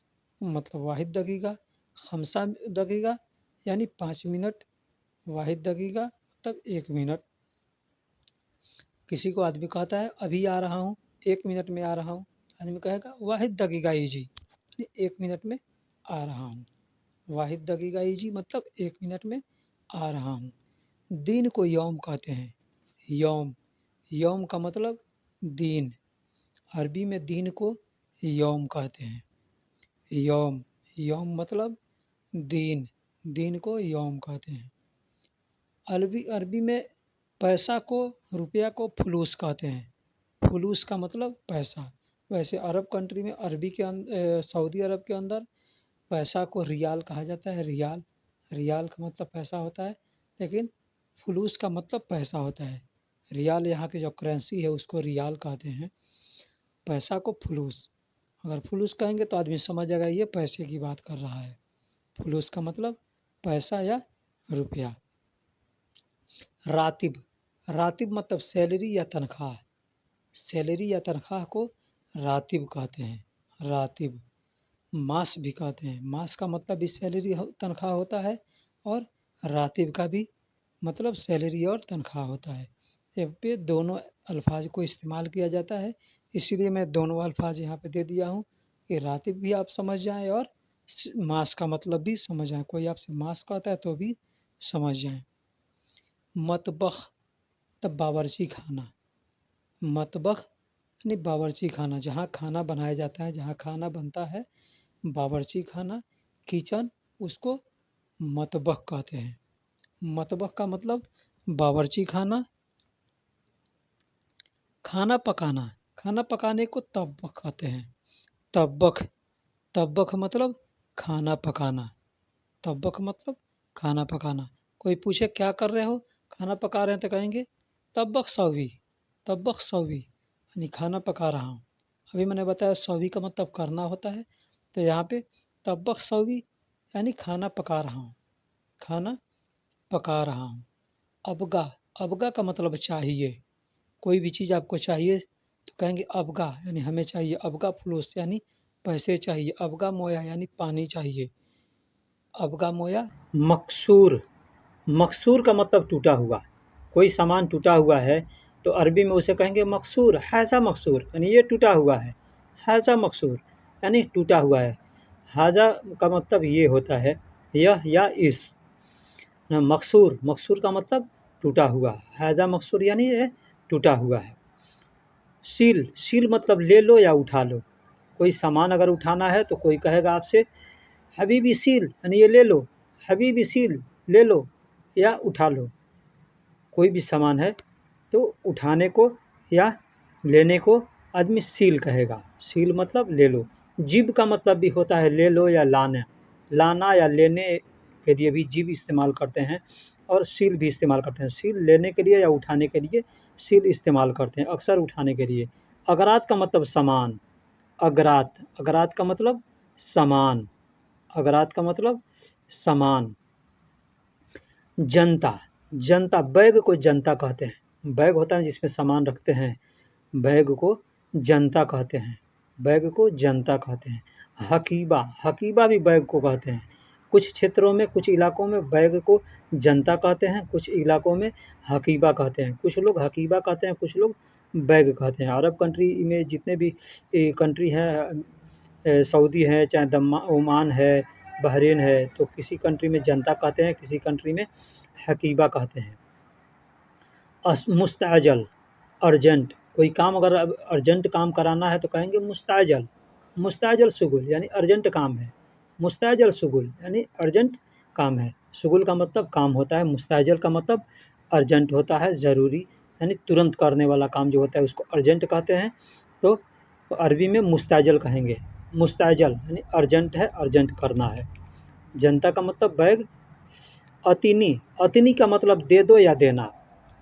Speaker 2: मतलब वाहिद दगीगा, खमसा दगीगा यानी 5 मिनट, वाहिद दगीगा मतलब 1 मिनट। किसी को आदमी कहता है अभी आ रहा हूँ, 1 मिनट में आ रहा हूँ, आदमी कहेगा वाहिद दगीगा इजी, 1 मिनट में आ रहा हूँ। वाहिद दगीगा इजी मतलब 1 मिनट में आ रहा हूँ। दिन को यौम कहते हैं, यौम, यौम का मतलब दिन, अरबी में दिन को यौम कहते हैं। यौम, यौम मतलब दिन, दिन को यौम कहते हैं। अरबी, अरबी में पैसा को, रुपया को फुलूस कहते हैं। फुलूस का मतलब पैसा। वैसे अरब कंट्री में, अरबी के सऊदी अरब के अंदर पैसा को रियाल कहा जाता है, रियाल, रियाल का मतलब पैसा होता है, लेकिन फुलूस का मतलब पैसा होता है। रियाल यहाँ की जो करेंसी है उसको रियाल कहते हैं, पैसा को फुलूस। अगर फुलूस कहेंगे तो आदमी समझ जाएगा ये पैसे की बात कर रहा है। फुलूस का मतलब पैसा या रुपया। रातिब, रातिब मतलब सैलरी या तनख्वाह, सैलरी या तनख्वाह को रातिब कहते हैं, रातिब। मास भी कहते हैं, मास का मतलब भी सैलरी तनख्वाह होता है और रातिब का भी मतलब सैलरी और तनख्वाह होता है। यहाँ पे दोनों अल्फाज को इस्तेमाल किया जाता है, इसीलिए मैं दोनों अल्फाज यहाँ पे दे दिया हूँ कि रातिब भी आप समझ जाएं और मास का मतलब भी समझ जाएं। कोई आपसे मास कहता है तो भी समझ जाएं। मतबख तब बावर्ची खाना, मतबख यानी बावर्ची खाना, जहाँ खाना बनाया जाता है, जहाँ खाना बनता है, बावर्ची खाना, किचन, उसको मतबख कहते हैं। मतबख का मतलब बावर्ची खाना, खाना पकाना, खाना पकाने को तब्बख कहते हैं। तब्बख, तब्बख मतलब खाना पकाना, तब्बख मतलब खाना पकाना। कोई पूछे क्या कर रहे हो, खाना पका रहे हैं, तो कहेंगे तब्बख सवी, तब्बख सवी यानी खाना पका रहा हूँ। अभी मैंने बताया सवी का मतलब करना होता है, तो यहाँ पे तब्बख सवी यानी खाना पका रहा हूँ, खाना पका रहा हूँ। अबगा, अबगा का मतलब चाहिए। कोई भी चीज़ आपको चाहिए तो कहेंगे अबगा यानी हमें चाहिए। अबगा फुलूस यानी पैसे चाहिए। अबगा मोया यानी पानी चाहिए। अबगा मोया।
Speaker 1: मकसूर, मकसूर का मतलब टूटा हुआ। कोई सामान टूटा हुआ है तो अरबी में उसे कहेंगे मकसूर, हाज़ा मकसूर यानी ये टूटा हुआ है। हाज़ा मकसूर यानी टूटा हुआ है। हाज़ा का मतलब ये होता है, यह या इस। मकसूर, मकसूर का मतलब टूटा हुआ। हाज़ा मकसूर यानी ये टूटा हुआ है। सील, सील मतलब ले लो या उठा लो। कोई सामान अगर उठाना है तो कोई कहेगा आपसे हबीबी सील यानी ये ले लो, हबीबी सील ले लो या उठा लो। कोई भी सामान है तो उठाने को या लेने को आदमी सील कहेगा। सील मतलब ले लो। जिब का मतलब भी होता है ले लो या लाना, लाना या लेने के लिए भी जिब इस्तेमाल करते हैं और सील भी इस्तेमाल करते हैं। सील लेने के लिए या उठाने के लिए सील इस्तेमाल करते हैं, अक्सर उठाने के लिए। अगरात का मतलब सामान, अगरात, अगरात का मतलब सामान, अगरात का मतलब सामान। जनता, जनता, बैग को जनता कहते हैं। बैग होता है जिसमें सामान रखते हैं, बैग को जनता कहते हैं, बैग को जनता कहते हैं। हकीबा, हकीबा भी बैग को कहते हैं। कुछ क्षेत्रों में, कुछ इलाकों में बैग को जनता कहते हैं, कुछ इलाकों में हकीबा कहते हैं। कुछ लोग हकीबा कहते हैं, कुछ लोग बैग कहते हैं। अरब कंट्री में जितने भी कंट्री हैं, सऊदी है, चाहे ओमान है, बहरीन है, तो किसी कंट्री में जनता कहते हैं, किसी कंट्री में हकीबा कहते हैं। मुस्ताजल, अर्जेंट, कोई काम अगर अर्जेंट काम कराना है तो कहेंगे मुस्ताजल, मुस्ताजल शुगुल यानी अर्जेंट काम है। मुस्ताजल शुगुल यानी अर्जेंट काम है। शुगुल का मतलब काम होता है, मुस्ताजल का मतलब अर्जेंट होता है, ज़रूरी यानी तुरंत करने वाला काम जो होता है उसको अर्जेंट कहते हैं। तो अरबी में मुस्ताजल कहेंगे। मुस्ताजल यानी अर्जेंट है, अर्जेंट करना है। जनता का मतलब बैग। अतिनी, अतिनी का मतलब दे दो या देना।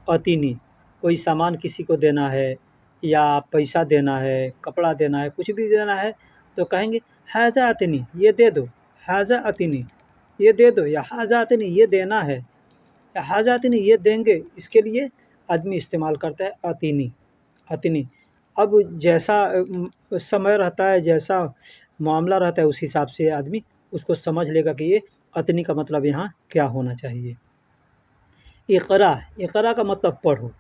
Speaker 1: अतिनी, कोई सामान किसी को देना है या पैसा देना है, कपड़ा देना है, कुछ भी देना है तो कहेंगे हाजा अतिनी ये दे दो, हाजा अतिनी ये दे दो, या हाजा अतिनी ये देना है, या हाजा अतिनी ये देंगे। इसके लिए आदमी इस्तेमाल करता है अतिनी, अतिनी। अब जैसा समय रहता है, जैसा मामला रहता है, उस हिसाब से आदमी उसको समझ लेगा कि ये अतनी का मतलब यहाँ क्या होना चाहिए। इक़रा, इक़रा का मतलब पढ़ो।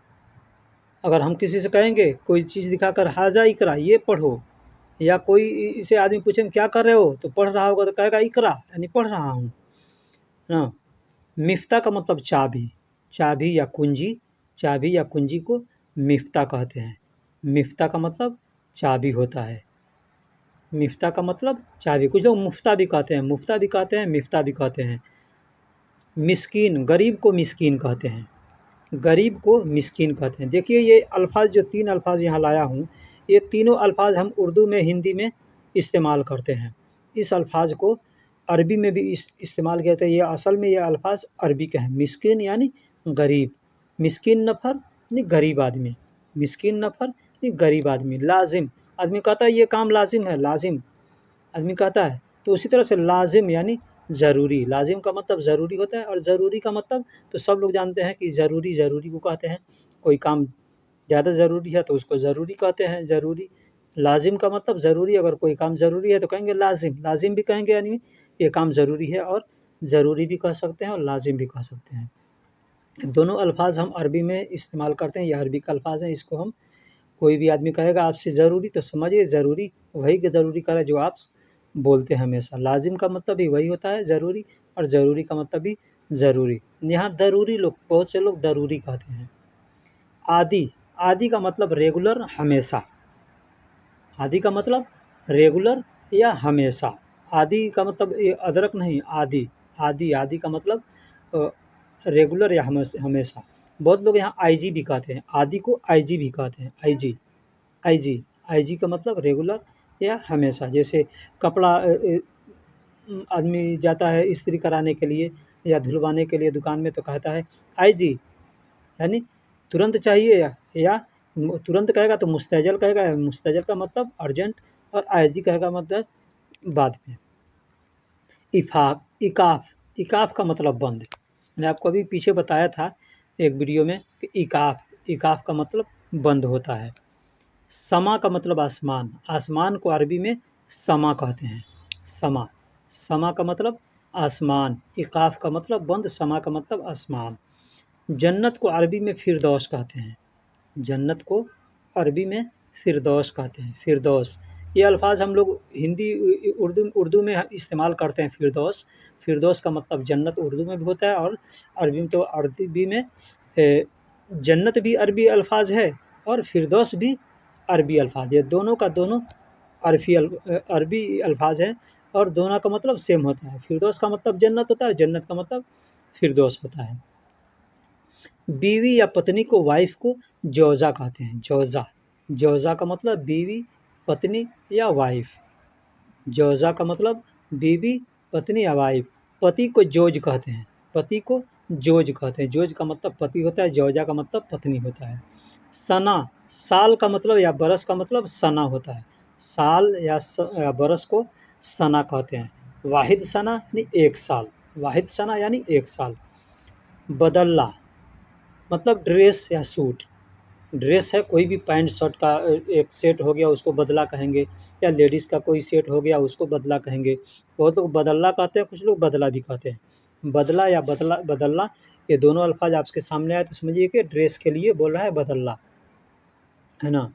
Speaker 1: अगर हम किसी से कहेंगे कोई चीज़ दिखाकर हाजा इक़रा ये पढ़ो, या कोई इसे आदमी पूछेंगे क्या कर रहे हो तो पढ़ रहा होगा तो कहेगा इक़रा यानी पढ़ रहा हूँ ना। मिफ्ता का मतलब चाबी, चाबी या कुंजी, चाबी या कुंजी को मिफ्ता कहते हैं। मिफ्ता का मतलब चाबी होता है, मिफ्ता का मतलब चाबी। कुछ लोग मुफ्ता भी कहते हैं, मुफ्ता भी कहते हैं, मिफ्ता भी कहते हैं। मिस्कीन, गरीब को मिस्कीन कहते हैं, गरीब को मिस्कीन कहते हैं। देखिए ये अल्फ़ाज़ जो 3 अल्फ़ाज़ यहाँ लाया हूँ, ये तीनों अल्फ़ाज़ हम उर्दू में, हिंदी में इस्तेमाल करते हैं। इस अल्फ़ाज़ को अरबी में भी इस्तेमाल किया जाता है। ये असल में ये अल्फ़ाज़ अरबी के हैं। मिस्कीन यानी गरीब, मिस्कीन नफ़र यानी गरीब आदमी, मिस्कीन नफ़र यानी गरीब आदमी। लाज़िम, आदमी कहता है ये काम लाज़िम है, लाज़िम आदमी कहता है। तो उसी तरह से लाज़िम यानी ज़रूरी, लाज़िम का मतलब ज़रूरी होता है, और ज़रूरी का मतलब तो सब लोग जानते हैं कि ज़रूरी, ज़रूरी को कहते हैं। कोई काम ज़्यादा ज़रूरी है तो उसको ज़रूरी कहते हैं, ज़रूरी लाजिम का मतलब ज़रूरी, अगर कोई काम ज़रूरी है तो कहेंगे लाजिम, लाजिम भी कहेंगे यानी ये काम ज़रूरी है, और ज़रूरी भी कह सकते हैं और लाजिम भी कह सकते हैं। दोनों अल्फ़ाज़ हम अरबी में इस्तेमाल करते हैं, ये अरबी का अल्फ़ाज़ है, इसको हम कोई भी आदमी कहेगा आपसे ज़रूरी तो समझिए ज़रूरी वही के ज़रूरी का है जो आप बोलते हैं हमेशा। लाजिम का मतलब भी वही होता है ज़रूरी, और ज़रूरी का मतलब भी ज़रूरी। यहाँ ज़रूरी लोग, बहुत से लोग ज़रूरी कहते हैं। आदि, आदि का मतलब रेगुलर, हमेशा। आदि का मतलब रेगुलर या हमेशा। आदि का मतलब ये अदरक नहीं, आदि, आदि, आदि का मतलब रेगुलर या हमेशा। बहुत लोग यहाँ आईजी भी कहते हैं, आदि को आईजी भी कहते हैं, आईजी, आईजी, आईजी का मतलब रेगुलर या हमेशा। जैसे कपड़ा आदमी जाता है इस्त्री कराने के लिए या धुलवाने के लिए दुकान में, तो कहता है आईजी, यानी तुरंत चाहिए, या तुरंत कहेगा तो मुस्तैजल कहेगा, मुस्तैजल का मतलब अर्जेंट, और आईजी कहेगा मतलब बाद में। इफ़ाक, इकाफ़, इकाफ़ का मतलब बंद। मैंने आपको अभी पीछे बताया था एक वीडियो में कि इकाफ़, इकाफ़ का मतलब बंद होता है। समा का मतलब आसमान, आसमान को अरबी में समा कहते हैं, समा, समा का मतलब आसमान, इकाफ़ का मतलब बंद, समा का मतलब आसमान। जन्नत को अरबी में फ़िरदौस कहते हैं, जन्नत को अरबी में फ़िरदौस कहते हैं, फ़िरदौस। ये अल्फ़ाज़ हम लोग हिंदी उर्दू में इस्तेमाल करते हैं, फ़िरदौस। फ़िरदौस का मतलब जन्नत उर्दू में भी होता है, और अरबी में, तो अरबी में जन्नत भी अरबी अल्फ़ाज़ है और फ़िरदौस भी अरबी अल्फ़ाज़ है। दोनों का दोनों अरबी अल्फ़ाज़ है, और दोनों का मतलब सेम होता है। फ़िरदौस का मतलब जन्नत होता है, जन्नत का मतलब फ़िरदौस होता है। बीवी या पत्नी को, वाइफ़ को जौज़ा कहते हैं, जौज़ा। जौज़ा का मतलब बीवी, पत्नी या वाइफ़। जौज़ा का मतलब बीवी, पत्नी या वाइफ़। पति को जोज कहते हैं, पति को जोज कहते हैं। जोज का मतलब पति होता है, जौज़ा का मतलब पत्नी होता है। सना, साल का मतलब या बरस का मतलब सना होता है। साल या बरस को सना कहते हैं। वाहिद सना यानी एक साल, वाहिद सना यानी एक साल। बदल्ला मतलब ड्रेस या सूट। ड्रेस है कोई भी पैंट शर्ट का एक सेट हो गया, उसको बदला कहेंगे, या लेडीज़ का कोई सेट हो गया उसको बदला कहेंगे। बहुत लोग बदल्ला कहते हैं, कुछ लोग बदला भी कहते हैं। बदला या बदलना, ये दोनों अल्फाज आपके सामने आए तो समझिए कि ड्रेस के लिए बोल रहा है बदल्ला, है ना।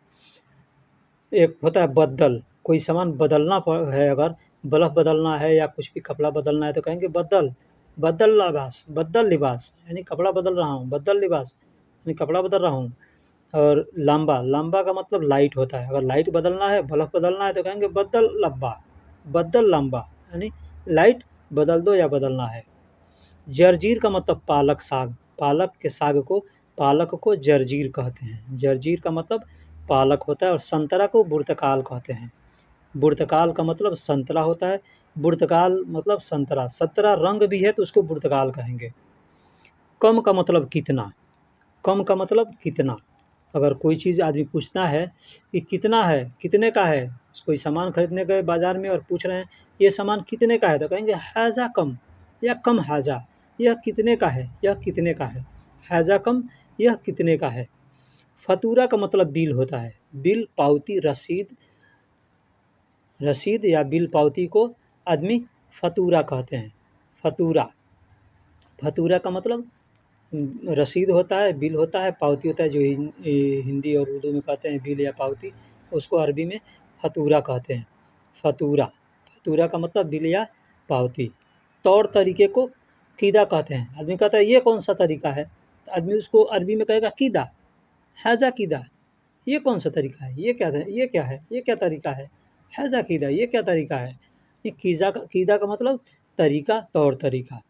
Speaker 1: एक होता है बदल, कोई सामान बदलना है, अगर बल्ब बदलना है या कुछ भी कपड़ा बदलना है तो कहेंगे बदल, बदल लिबास, बदल लिबास यानी कपड़ा बदल रहा हूँ, बदल लिबास यानी कपड़ा बदल रहा हूँ। और लंबा, लंबा का मतलब लाइट होता है, अगर लाइट बदलना है, बल्ब बदलना है तो कहेंगे बदल लंबा, बदल लंबा यानी लाइट बदल दो या बदलना है। जर्जीर का मतलब पालक साग, पालक के साग को, पालक को जर्जीर कहते हैं। जर्जीर का मतलब पालक होता है, और संतरा को बुर्तकाल कहते हैं। बुर्तकाल का मतलब संतरा होता है, बुर्तकाल मतलब संतरा, संतरा रंग भी है तो उसको बुर्तकाल कहेंगे। कम का मतलब कितना, कम का मतलब कितना। अगर कोई चीज़ आदमी पूछता है कि कितना है, कितने का है, कोई सामान खरीदने गए बाज़ार में और पूछ रहे हैं ये सामान कितने का है, तो कहेंगे हाज़ा कम, या कम हाज़ा, यह कितने का है, यह कितने का है। हाज़ा कम, यह कितने का है। फ़तूरा का मतलब बिल होता है, बिल, पावती, रसीद, रसीद या बिल पावती को आदमी फ़तूरा कहते हैं। फ़तूरा, फ़तूरा का मतलब रसीद होता है, बिल होता है, पावती होता है, जो हिंदी और उर्दू में कहते हैं बिल या पावती, उसको अरबी में फ़तूरा कहते हैं। फ़तूरा, फ़तूरा का मतलब बिल या पावती। तौर तरीके को क़ीदा कहते हैं। आदमी कहता है ये कौन सा तरीका है, तो आदमी उसको अरबी में कहेगा क़ीदा, हैज़ा क़ीदा, ये कौन सा तरीका है, ये क्या है, ये क्या है, ये क्या तरीका है, हैज़ा क़ीदा, ये क्या तरीका है। ये क़ीदा का मतलब तरीका, तौर तरीका।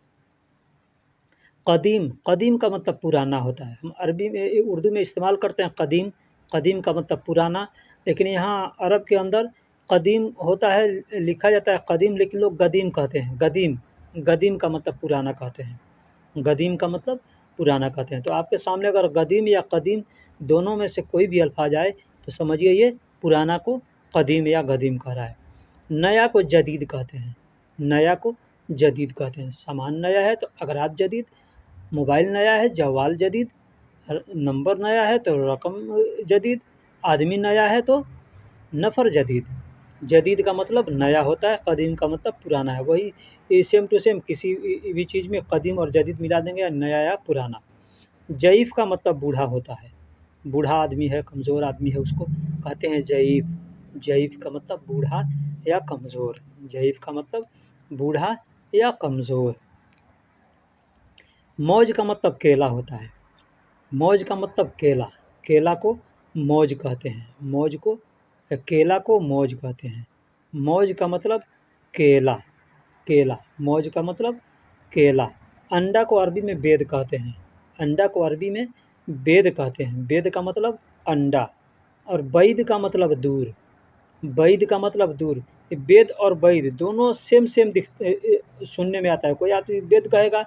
Speaker 1: कदीम, कदीम का मतलब पुराना होता है। हम अरबी में, उर्दू में इस्तेमाल करते हैं कदीम, कदीम का मतलब पुराना, लेकिन यहाँ अरब के अंदर कदीम होता है, लिखा जाता है कदीम, लेकिन लोग गदीम कहते हैं, गदीम, गदीम का मतलब पुराना कहते हैं, गदीम का मतलब पुराना कहते हैं। तो आपके सामने अगर गदीम या कदीम दोनों में से कोई भी अल्फाज आए तो समझिए ये पुराना को कदीम या गदीम कह रहा है। नया को जदीद कहते हैं, नया को जदीद कहते हैं। सामान नया है तो अगरात जदीद, मोबाइल नया है जवाल जदीद, नंबर नया है तो रकम जदीद, आदमी नया है तो नफ़र जदीद, जदीद का मतलब नया होता है, कदीम का मतलब पुराना है। वही ये सेम टू सेम किसी भी चीज़ में कदीम और जदीद मिला देंगे या नया या पुराना। ज़ईफ़ का मतलब बूढ़ा होता है, बूढ़ा आदमी है, कमज़ोर आदमी है, उसको कहते हैं ज़ईफ़। ज़ईफ़ का मतलब बूढ़ा या कमज़ोर, ज़ईफ़ का मतलब बूढ़ा या कमज़ोर। मौज का मतलब केला होता है, मौज का मतलब केला, केला को मौज कहते हैं, मौज को केला को मौज कहते हैं। मौज का मतलब केला, केला, मौज का मतलब केला। अंडा को अरबी में बेद कहते हैं, अंडा को अरबी में बेद कहते हैं, बेद का मतलब अंडा। और बैद का मतलब दूर, बैद का मतलब दूर। ये वेद और बैद दोनों सेम सेम सुनने में आता है। कोई आदमी वेद कहेगा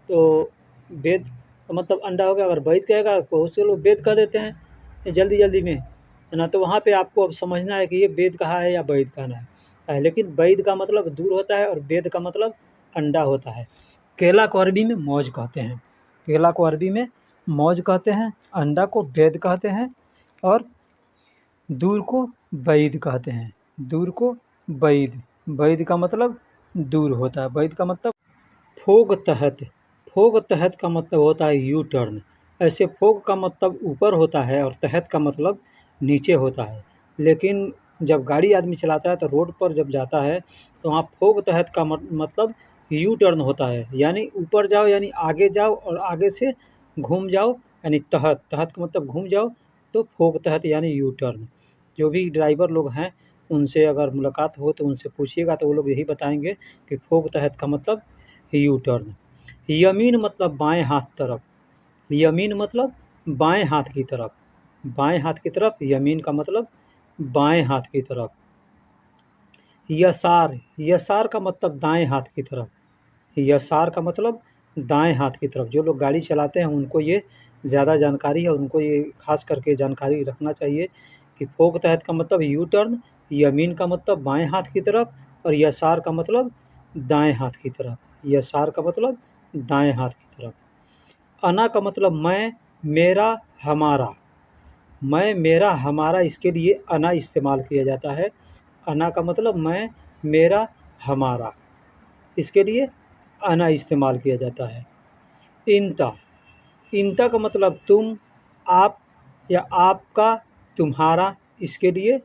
Speaker 1: तो वेद का मतलब अंडा हो गया, अगर बैद कहेगा तो उससे लोग वेद कह देते हैं जल्दी जल्दी में, है ना। तो वहाँ पे आपको अब समझना है कि ये वेद कहा है या बैद कहना है। लेकिन बैद का मतलब दूर होता है और वेद का मतलब अंडा होता है। केला को अरबी में मौज कहते हैं, केला को अरबी में मौज कहते हैं, अंडा को वेद कहते हैं और दूर को बैद कहते हैं, दूर को बैद, बैद का मतलब दूर होता है। बैद का मतलब फोग तहत, फोग तहत का मतलब होता है यू टर्न। ऐसे फोग का मतलब ऊपर होता है और तहत का मतलब नीचे होता है। लेकिन जब गाड़ी आदमी चलाता है तो रोड पर जब जाता है तो वहाँ फोग तहत का मतलब यू टर्न होता है, यानी ऊपर जाओ यानी आगे जाओ और आगे से घूम जाओ, यानी तहत, तहत का मतलब घूम जाओ, तो फोग तहत यानी यू टर्न। जो भी ड्राइवर लोग हैं उनसे अगर मुलाकात हो तो उनसे पूछिएगा तो वो लोग यही बताएंगे कि फोग तहत का मतलब यू टर्न। यमीन मतलब बाएं हाथ तरफ, यमीन मतलब बाएं हाथ की तरफ, बाएं हाथ की तरफ, यमीन का मतलब बाएं हाथ की तरफ। यसार, यसार का मतलब दाएं हाथ की तरफ, यसार का मतलब दाएं हाथ की तरफ। जो लोग गाड़ी चलाते हैं उनको ये ज़्यादा जानकारी है, उनको ये खास करके जानकारी रखना चाहिए कि फोक तहत का मतलब यू टर्न, यमीन का मतलब बाएं हाथ की तरफ और यसार का मतलब दाएं हाथ की तरफ, यसार का मतलब दाएं हाथ की तरफ। अना का मतलब मैं, मेरा, हमारा, मैं, मेरा, हमारा, इसके लिए अना इस्तेमाल किया जाता है। अना का मतलब मैं, मेरा, हमारा, इसके लिए अना इस्तेमाल किया जाता है। इनता, इनता का मतलब तुम, आप या आपका, तुम्हारा, इसके लिए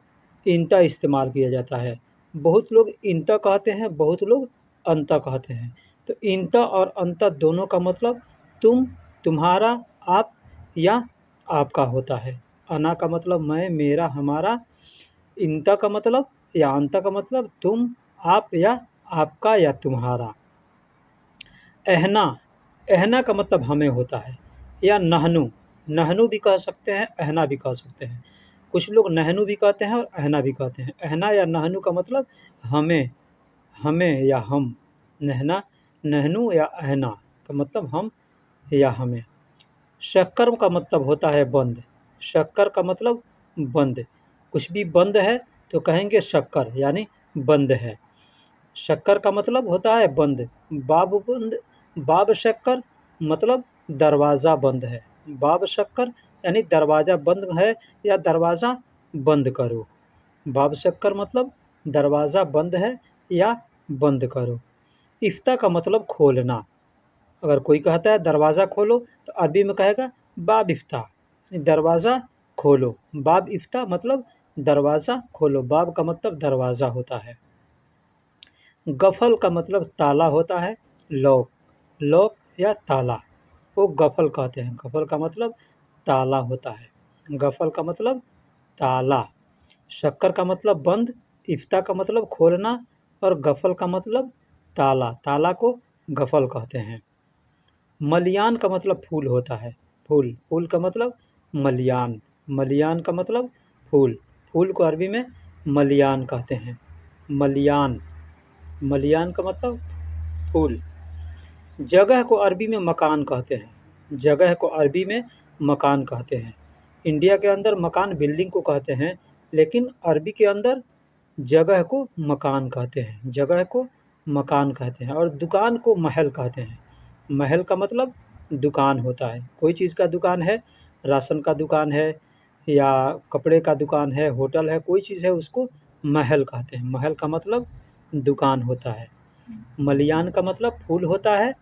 Speaker 1: इनता इस्तेमाल किया जाता है। बहुत लोग इनता कहते हैं, बहुत लोग अंता कहते हैं। तो इनता और अंता दोनों का मतलब तुम, तुम्हारा, आप या आपका होता है। अना का मतलब मैं, मेरा, हमारा, इनता का मतलब या अंता का मतलब तुम, आप या आपका या तुम्हारा। एहना, एहना का मतलब हमें होता है, या नहनु, नहनु भी कह सकते हैं, एहना भी कह सकते हैं। कुछ लोग नहनु भी कहते हैं और एहना भी कहते हैं। एहना या नहनु का मतलब हमें, हमें या हम। नहना, नहनु या एहना का मतलब हम या हमें। शक्कर का मतलब होता है बंद, शक्कर का मतलब बंद। कुछ भी बंद है तो कहेंगे शक्कर, यानी बंद है। शक्कर का मतलब होता है बंद, बाब बंद, बाब शक्कर मतलब दरवाज़ा बंद है, बाब शक्कर यानी दरवाज़ा बंद है या दरवाज़ा बंद करो। बाब शक्कर मतलब दरवाज़ा बंद है या बंद करो। इफ्ता का मतलब खोलना, अगर कोई कहता है दरवाज़ा खोलो तो अरबी में कहेगा बाब इफ्ता, दरवाज़ा खोलो। बाब इफ्ता मतलब दरवाज़ा खोलो, बाब का मतलब दरवाज़ा होता है। गफल का मतलब ताला होता है, लॉक, लॉक या ताला, वो गफल कहते हैं। गफल का मतलब ताला होता है, गफल का मतलब ताला। शक्कर का मतलब बंद, इफ्ता का मतलब खोलना और गफल का मतलब ताला, ताला को गफल कहते हैं। मलियान का मतलब फूल होता है, फूल, फूल का मतलब मलियान, मलियान का मतलब फूल, फूल को अरबी में मलियान कहते हैं। मलियान, मलियान का मतलब फूल। जगह को अरबी में मकान कहते हैं, जगह को अरबी में मकान कहते हैं। इंडिया के अंदर मकान बिल्डिंग को कहते हैं, लेकिन अरबी के अंदर जगह को मकान कहते हैं, जगह को मकान कहते हैं। और दुकान को महल कहते हैं, महल का मतलब दुकान होता है। कोई चीज़ का दुकान है, राशन का दुकान है, या कपड़े का दुकान है, होटल है, कोई चीज़ है, उसको महल कहते हैं। महल का मतलब दुकान होता है। मलियान का मतलब फूल होता है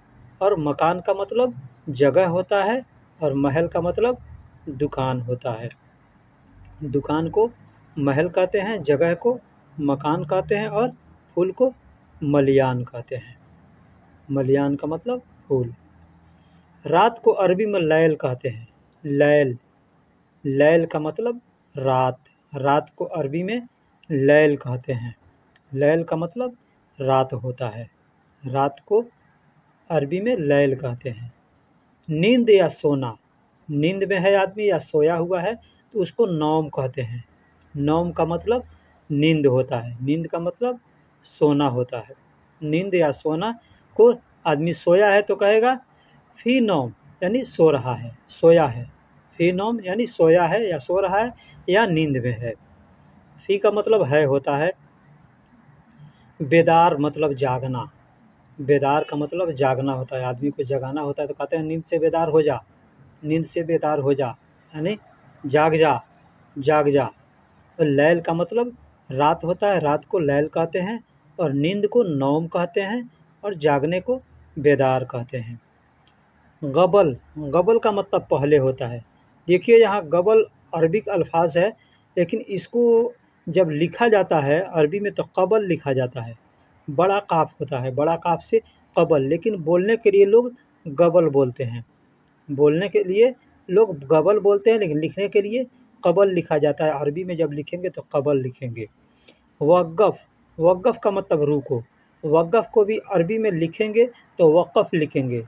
Speaker 1: और मकान का मतलब जगह होता है और महल का मतलब दुकान होता है। दुकान को महल कहते हैं, जगह को मकान कहते हैं और फूल को मलियान कहते हैं। मलियान का मतलब फूल। रात को अरबी में लैल कहते हैं। लैल, लैल का मतलब रात। रात को अरबी में लैल कहते हैं। लैल का मतलब रात होता है। रात को अरबी में लैल कहते हैं। नींद या सोना, नींद में है आदमी या सोया हुआ है तो उसको नौम कहते हैं। नौम का मतलब नींद होता है। नींद का मतलब सोना होता है। नींद या सोना को आदमी सोया है तो कहेगा फी नौम, यानी सो रहा है, सोया है। फी नौम यानी सोया है या सो रहा है या नींद में है। फी का मतलब है होता है। बेदार मतलब जागना। बेदार का मतलब जागना होता है। आदमी को जगाना होता है तो कहते हैं नींद से बेदार हो जा, नींद से बेदार हो जा, यानी जाग जा, जाग जा। तो लैल का मतलब रात होता है। रात को लैल कहते हैं और नींद को नौम कहते हैं और जागने को बेदार कहते हैं। गबल, गबल का मतलब पहले होता है। देखिए यहाँ गबल अरबिक अल्फाज है, लेकिन इसको जब लिखा जाता है अरबी में तो कबल लिखा जाता है। बड़ा काफ होता है, बड़ा काफ से कबल, लेकिन बोलने के लिए लोग गबल बोलते हैं। बोलने के लिए लोग गबल बोलते हैं, लेकिन लिखने के लिए कबल लिखा जाता है। अरबी में जब लिखेंगे तो कबल लिखेंगे। वक़्फ़, वक़्फ़ का मतलब रुको। वक़्फ़ को भी अरबी में लिखेंगे तो वक़्फ़ लिखेंगे।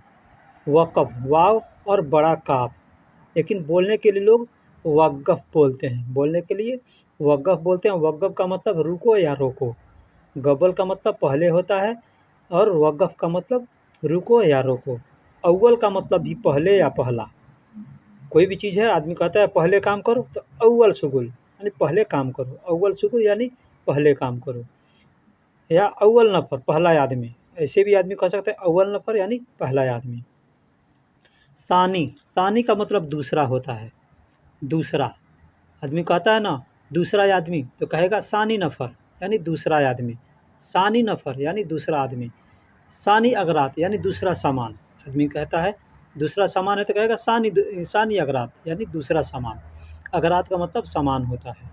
Speaker 1: वक़्फ़, वाव और बड़ा काफ, लेकिन बोलने के लिए लोग वक़्फ़ बोलते हैं। बोलने के लिए वक़्फ़ बोलते हैं। वक़्फ़ का मतलब रुको या रोको। गबल का मतलब पहले होता है और वक़्फ़ का मतलब रुको या रोको। अव्वल का मतलब भी पहले या पहला। कोई भी चीज़ है, आदमी कहता है पहले काम करो तो अव्वल शुगुल, यानी पहले काम करो। अव्वल शुगुल यानी पहले काम करो। या अव्वल नफ़र, पहला आदमी। ऐसे भी आदमी कह सकते हैं अव्वल नफ़र यानी पहला आदमी। सानी, सानी का मतलब दूसरा होता है। दूसरा, आदमी कहता है ना दूसरा आदमी तो कहेगा सानी नफ़र, यानी दूसरा आदमी। सानी नफ़र यानी दूसरा आदमी। सानी अगरात यानी दूसरा सामान। आदमी कहता है दूसरा सामान है तो कहेगा सानी अगरात, यानी दूसरा सामान। अगरात का मतलब सामान होता है।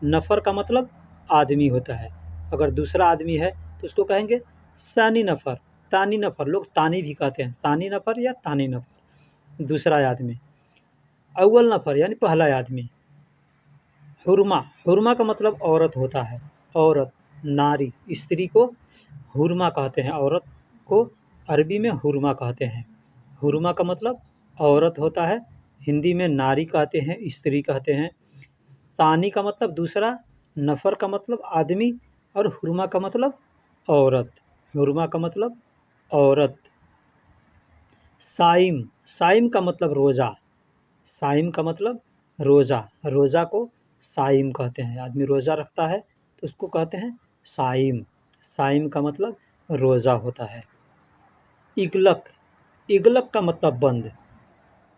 Speaker 1: नफ़र का मतलब आदमी होता है। अगर दूसरा आदमी है तो उसको कहेंगे सानी नफ़र, तानी नफ़र। लोग तानी भी कहते हैं, तानी नफ़र या तानी नफ़र, दूसरा आदमी। अव्वल नफ़र यानी पहला आदमी। हुरमा, हुरमा का मतलब औरत होता है। औरत, नारी, स्त्री को हुरमा कहते हैं। औरत को अरबी में हुरमा कहते हैं। हुरमा का मतलब औरत होता है। हिंदी में नारी कहते हैं, स्त्री कहते हैं। तानी का मतलब दूसरा, नफ़र का मतलब आदमी और हुरमा का मतलब औरत। हुरमा का मतलब औरत। साइम, साइम का मतलब रोज़ा। साइम का मतलब रोज़ा। रोज़ा को साइम कहते हैं। आदमी रोज़ा रखता है तो उसको कहते हैं साइम। साइम का मतलब रोज़ा होता है। इगलक, इगलक का मतलब बंद।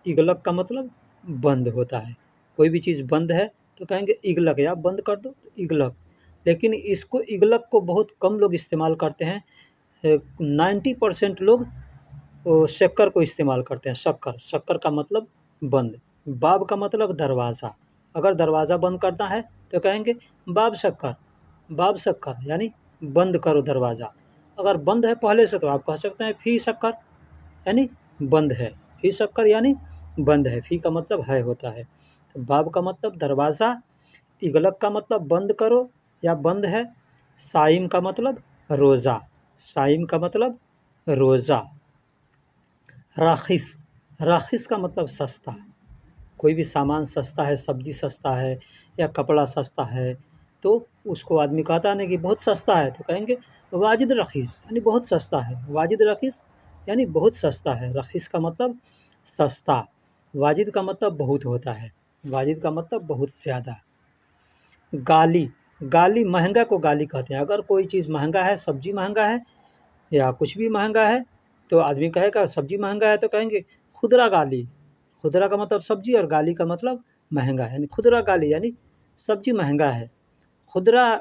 Speaker 1: इगलक का मतलब बंद होता है। कोई भी चीज़ बंद है तो कहेंगे इगलक, या बंद कर दो तो इगलक। लेकिन इसको इगलक को बहुत कम लोग इस्तेमाल करते हैं। 90% लोग वो शक्कर को इस्तेमाल करते हैं। शक्कर, शक्कर का मतलब बंद। बाब का मतलब दरवाज़ा। अगर दरवाज़ा बंद करना है तो कहेंगे बाब शक्कर, बाब शक्कर यानी बंद करो दरवाज़ा। अगर बंद है पहले से तो आप कह सकते हैं फ़ी शक्कर, यानी बंद है। फ़ी शक्कर यानी बंद है। फ़ी का मतलब है होता है। तो बाब का मतलब दरवाज़ा, इगलक का मतलब बंद करो या बंद है। साइम का मतलब रोज़ा। साइम का मतलब रोज़ा। राखिस, राखिस का मतलब सस्ता। कोई भी सामान सस्ता है, सब्ज़ी सस्ता है या कपड़ा सस्ता है तो उसको आदमी कहता है ना कि बहुत सस्ता है तो कहेंगे वाजिद रखीस, यानी बहुत सस्ता है। वाजिद रखीस यानी बहुत सस्ता है। रखीस का मतलब सस्ता। वाजिद का मतलब बहुत होता है। वाजिद का मतलब बहुत ज़्यादा। गाली, गाली महंगा को गाली कहते हैं। अगर कोई चीज़ महंगा है, सब्ज़ी महंगा है या कुछ भी महंगा है तो आदमी कहेगा सब्ज़ी महंगा है तो कहेंगे खुदरा गाली। खुदरा का मतलब सब्ज़ी और गाली का मतलब महंगा है, यानी खुदरा गाली यानी सब्जी महंगा है, खुदरा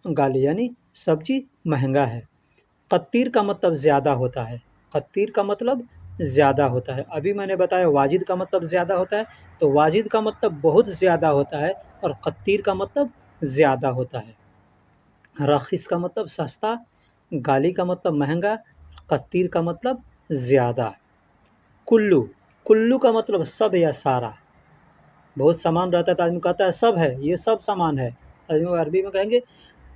Speaker 1: गाली यानी सब्जी महंगा है। कत्तीर का मतलब ज़्यादा होता है, कत्तीर का मतलब ज़्यादा होता है। अभी मैंने बताया वाजिद का मतलब ज़्यादा होता है, तो वाजिद का मतलब बहुत ज़्यादा होता है और कत्तीर का मतलब ज़्यादा होता है। रखीस का मतलब सस्ता, गाली का मतलब महंगा, कत्तीर का मतलब ज़्यादा। कुल्लू, कुल्लू का मतलब सब या सारा। बहुत सामान रहता है तो आदमी कहता है सब है, ये सब सामान है। आदमी अरबी में कहेंगे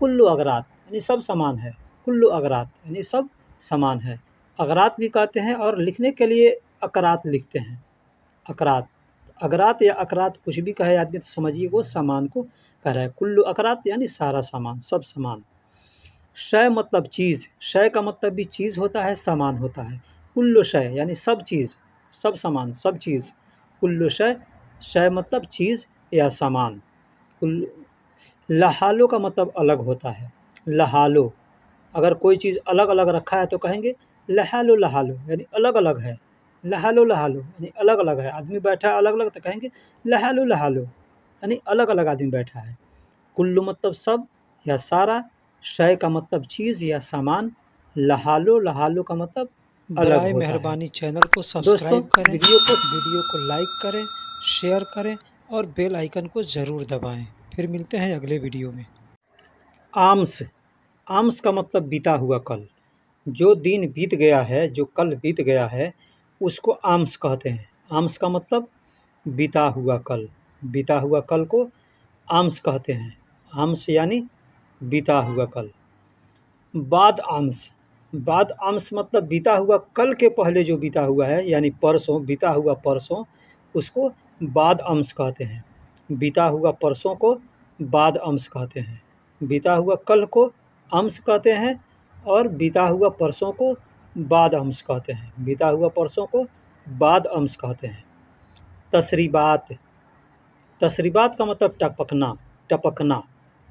Speaker 1: कुल्लू अगरात, यानी सब सामान है। कुल्लू अगरात यानी सब सामान है। अगरात भी कहते हैं और लिखने के लिए अकरात लिखते हैं, अकरात। अगरात या अकरात कुछ भी कहे आदमी तो समझिए वो सामान को कह रहा है। कुल्लू अकरात यानी सारा सामान, सब सामान। शय मतलब चीज़, शय का मतलब भी चीज़ होता है, सामान होता है। कुल्लु शय यानी सब चीज़, सब सामान, सब चीज़। कुल्लु शय, शय मतलब चीज़ या सामान। कुल्लु लहालो का मतलब अलग होता है, लहालो। अगर कोई चीज़ अलग-अलग रखा है तो कहेंगे लहालो लहालो यानी अलग-अलग है। लहालो लहालो यानी अलग-अलग है। आदमी बैठा है अलग-अलग तो कहेंगे लहालो लहालो यानी अलग-अलग आदमी बैठा है। कुल्लू मतलब सब या सारा, शय का मतलब चीज़ या सामान, लहालो लहालो का मतलब अलग
Speaker 2: बराए
Speaker 1: होता है।
Speaker 2: मेहरबानी चैनल को
Speaker 1: दोस्तों
Speaker 2: सब्सक्राइब करें, वीडियो को लाइक करें, शेयर करें और बेल आइकन को ज़रूर दबाएं। फिर मिलते हैं अगले वीडियो में।
Speaker 1: आम्स, आम्स का मतलब बीता हुआ कल। जो दिन बीत गया है, जो कल बीत गया है, उसको आम्स कहते हैं। आम्स का मतलब बीता हुआ कल। बीता हुआ कल को आम्स कहते हैं। आम्स यानी बीता हुआ कल। बाद आम्स, बाद आम्स मतलब बीता हुआ कल के पहले जो बीता हुआ है, यानी परसों, बीता हुआ परसों, उसको बाद अम्स कहते हैं। बीता हुआ परसों को बाद अम्स कहते हैं। बीता हुआ कल को अम्स कहते हैं और बीता हुआ परसों को बाद अम्स कहते हैं। बीता हुआ परसों को बाद अम्स कहते हैं। तसरीबात, तसरीबात का मतलब टपकना, टपकना।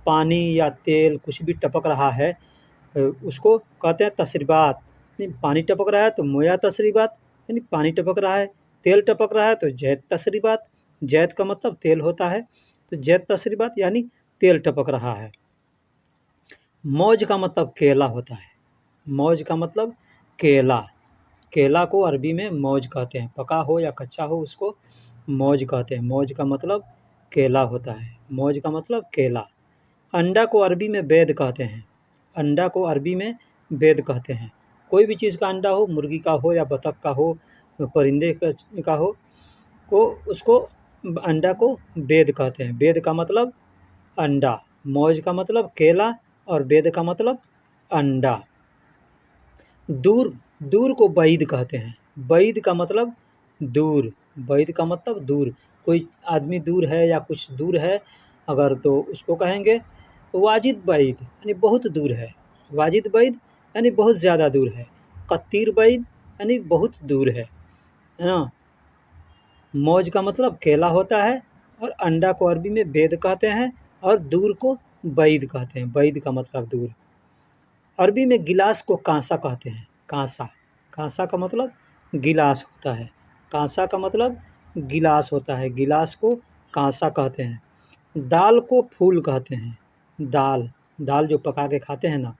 Speaker 1: पानी या तेल कुछ भी टपक रहा है, उसको कहते हैं तसरीबात। नहीं, पानी टपक रहा है तो मोया तसरीबात, यानी पानी टपक रहा है। तेल टपक रहा है तो जैत तसरीबात। जैत का मतलब तेल होता है, तो जैत तसरीबात यानी तेल टपक रहा है। मौज का मतलब केला होता है। मौज का मतलब केला। केला को अरबी में मौज कहते हैं। पका हो या कच्चा हो उसको मौज कहते हैं। मौज का मतलब केला होता है। मौज का मतलब केला। अंडा को अरबी में बैद कहते हैं। अंडा को अरबी में बैद कहते हैं। कोई भी चीज़ का अंडा हो, मुर्गी का हो या बतख का हो, परिंदे का हो, को उसको अंडा को बैद कहते हैं। बैद का मतलब अंडा, मौज का मतलब केला और बैद का मतलब अंडा। दूर, दूर को बैद कहते हैं। बैद का मतलब दूर, बैद का मतलब दूर। कोई आदमी दूर है या कुछ दूर है अगर, तो उसको कहेंगे वाजिद बैद यानी बहुत दूर है। वाजिद बैद यानी बहुत ज़्यादा दूर है। कत्तीर बैद यानी बहुत दूर है ना। मौज का मतलब केला होता है और अंडा को अरबी में बैद कहते हैं और दूर को बैद कहते हैं। बैद का मतलब दूर। अरबी में गिलास को कांसा कहते हैं। कांसा, कांसा का मतलब गिलास होता है। कांसा का मतलब गिलास होता है। गिलास को कांसा कहते हैं। दाल को फूल कहते हैं। दाल, दाल जो पका के खाते हैं ना,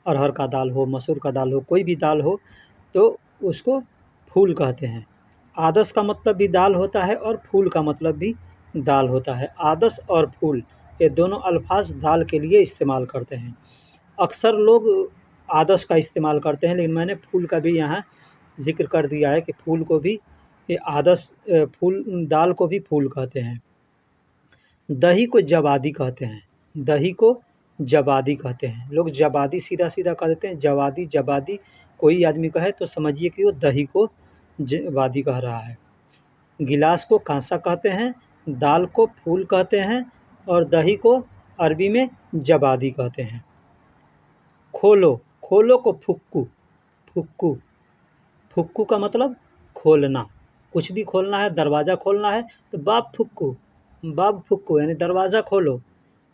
Speaker 1: अरहर का दाल हो, मसूर का दाल हो, कोई भी दाल हो तो उसको फूल कहते हैं। आदस का मतलब भी दाल होता है और फूल का मतलब भी दाल होता है। आदस और फूल ये दोनों अल्फाज दाल के लिए इस्तेमाल करते हैं। अक्सर लोग आदस का इस्तेमाल करते हैं, लेकिन मैंने फूल का भी यहाँ ज़िक्र कर दिया है कि फूल को भी ये आदस, फूल, दाल को भी फूल कहते हैं। दही को जवादी कहते हैं। दही को जवादी कहते हैं। लोग जवादी सीधा-सीधा कह देते हैं, जवादी, जवादी। कोई आदमी कहे तो समझिए कि वो दही को जवादी कह रहा है। गिलास को कांसा कहते हैं, दाल को फूल कहते हैं और दही को अरबी में जवादी कहते हैं। खोलो, खोलो को फुक्कू, फुक्कू, फुक्कू का मतलब खोलना। कुछ भी खोलना है, दरवाज़ा खोलना है तो बाब फुक्कू, बाब फुक्कू यानी दरवाज़ा खोलो।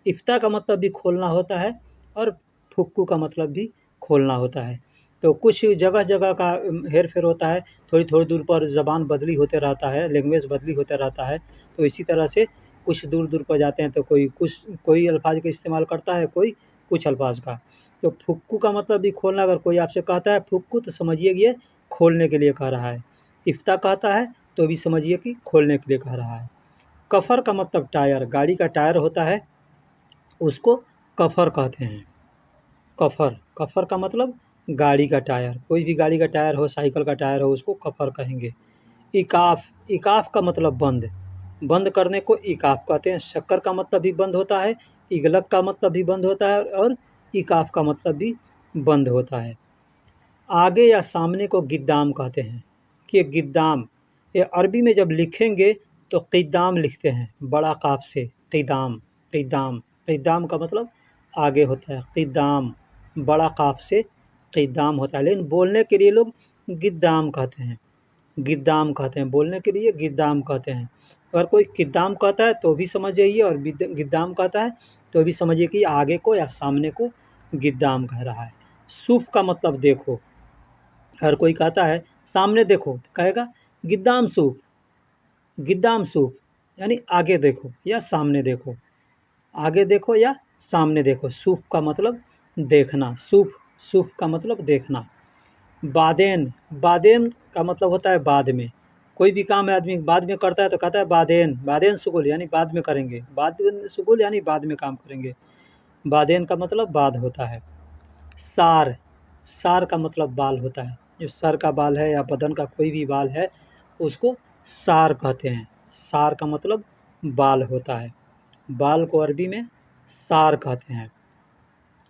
Speaker 1: इफ्ता का मतलब भी खोलना होता है और फुक्कू का मतलब भी खोलना होता है। तो कुछ जगह-जगह का हेर-फेर होता है, थोड़ी-थोड़ी दूर पर ज़बान बदली होते रहता है, लैंग्वेज बदली होते रहता है। तो इसी तरह से कुछ दूर-दूर पर जाते हैं तो कोई अल्फ़ाज़ का इस्तेमाल करता है, कोई कुछ अल्फ़ाज़ का। तो फुक्कू का मतलब भी खोलना, अगर कोई आपसे कहता है फुक्कू तो समझिए कि ये खोलने के लिए कह रहा है। इफ्ता कहता है तो भी समझिए कि खोलने के लिए कह रहा है। कफ़र का मतलब टायर, गाड़ी का टायर होता है उसको कफ़र कहते हैं। कफ़र का मतलब गाड़ी का टायर, कोई भी गाड़ी का टायर हो, साइकिल का टायर हो, उसको कफ़र कहेंगे। इकाफ़ का मतलब बंद, बंद करने को इकाफ़ कहते हैं। शक्कर का मतलब भी बंद होता है, इगलक का मतलब भी बंद होता है और इकाफ़ का मतलब भी बंद होता है। आगे या सामने को गिद्दाम कहते हैं कि गिद्दाम, ये अरबी में जब लिखेंगे तो क़िद्दाम लिखते हैं, बड़ा क़ाफ़ से क़िदाम, क़िद्दाम। क़िद्दाम का मतलब आगे होता है, क़िद्दाम बड़ा क़ाफ़ से क़िद्दाम होता है, लेकिन बोलने के लिए लोग गिद्दाम कहते हैं, गिद्दाम कहते हैं, बोलने के लिए गिद्दाम कहते हैं। अगर कोई क़िद्दाम कहता है तो भी समझ जाइए और गिद्दाम कहता है तो भी समझिए कि आगे को या सामने को गिद्दाम कह रहा है। सूफ़ का मतलब देखो, हर कोई कहता है सामने देखो तो कहेगा गिद्दाम सूफ़, गिद्दाम सूफ़ यानी आगे देखो या सामने देखो, आगे देखो या सामने देखो। सूफ़ का मतलब देखना, सूफ़ का मतलब देखना। बादेन, बादेन का मतलब होता है बाद में। कोई भी काम है आदमी बाद में करता है तो कहता है बादेन, बादेन शुगुल यानी बाद में करेंगे, बादेन शुगुल यानी बाद में काम करेंगे। बादेन का मतलब बाद होता है। सार, सार का मतलब बाल होता है, जो सर का बाल है या बदन का कोई भी बाल है उसको सार कहते हैं। सार का मतलब बाल होता है, बाल को अरबी में सार कहते हैं।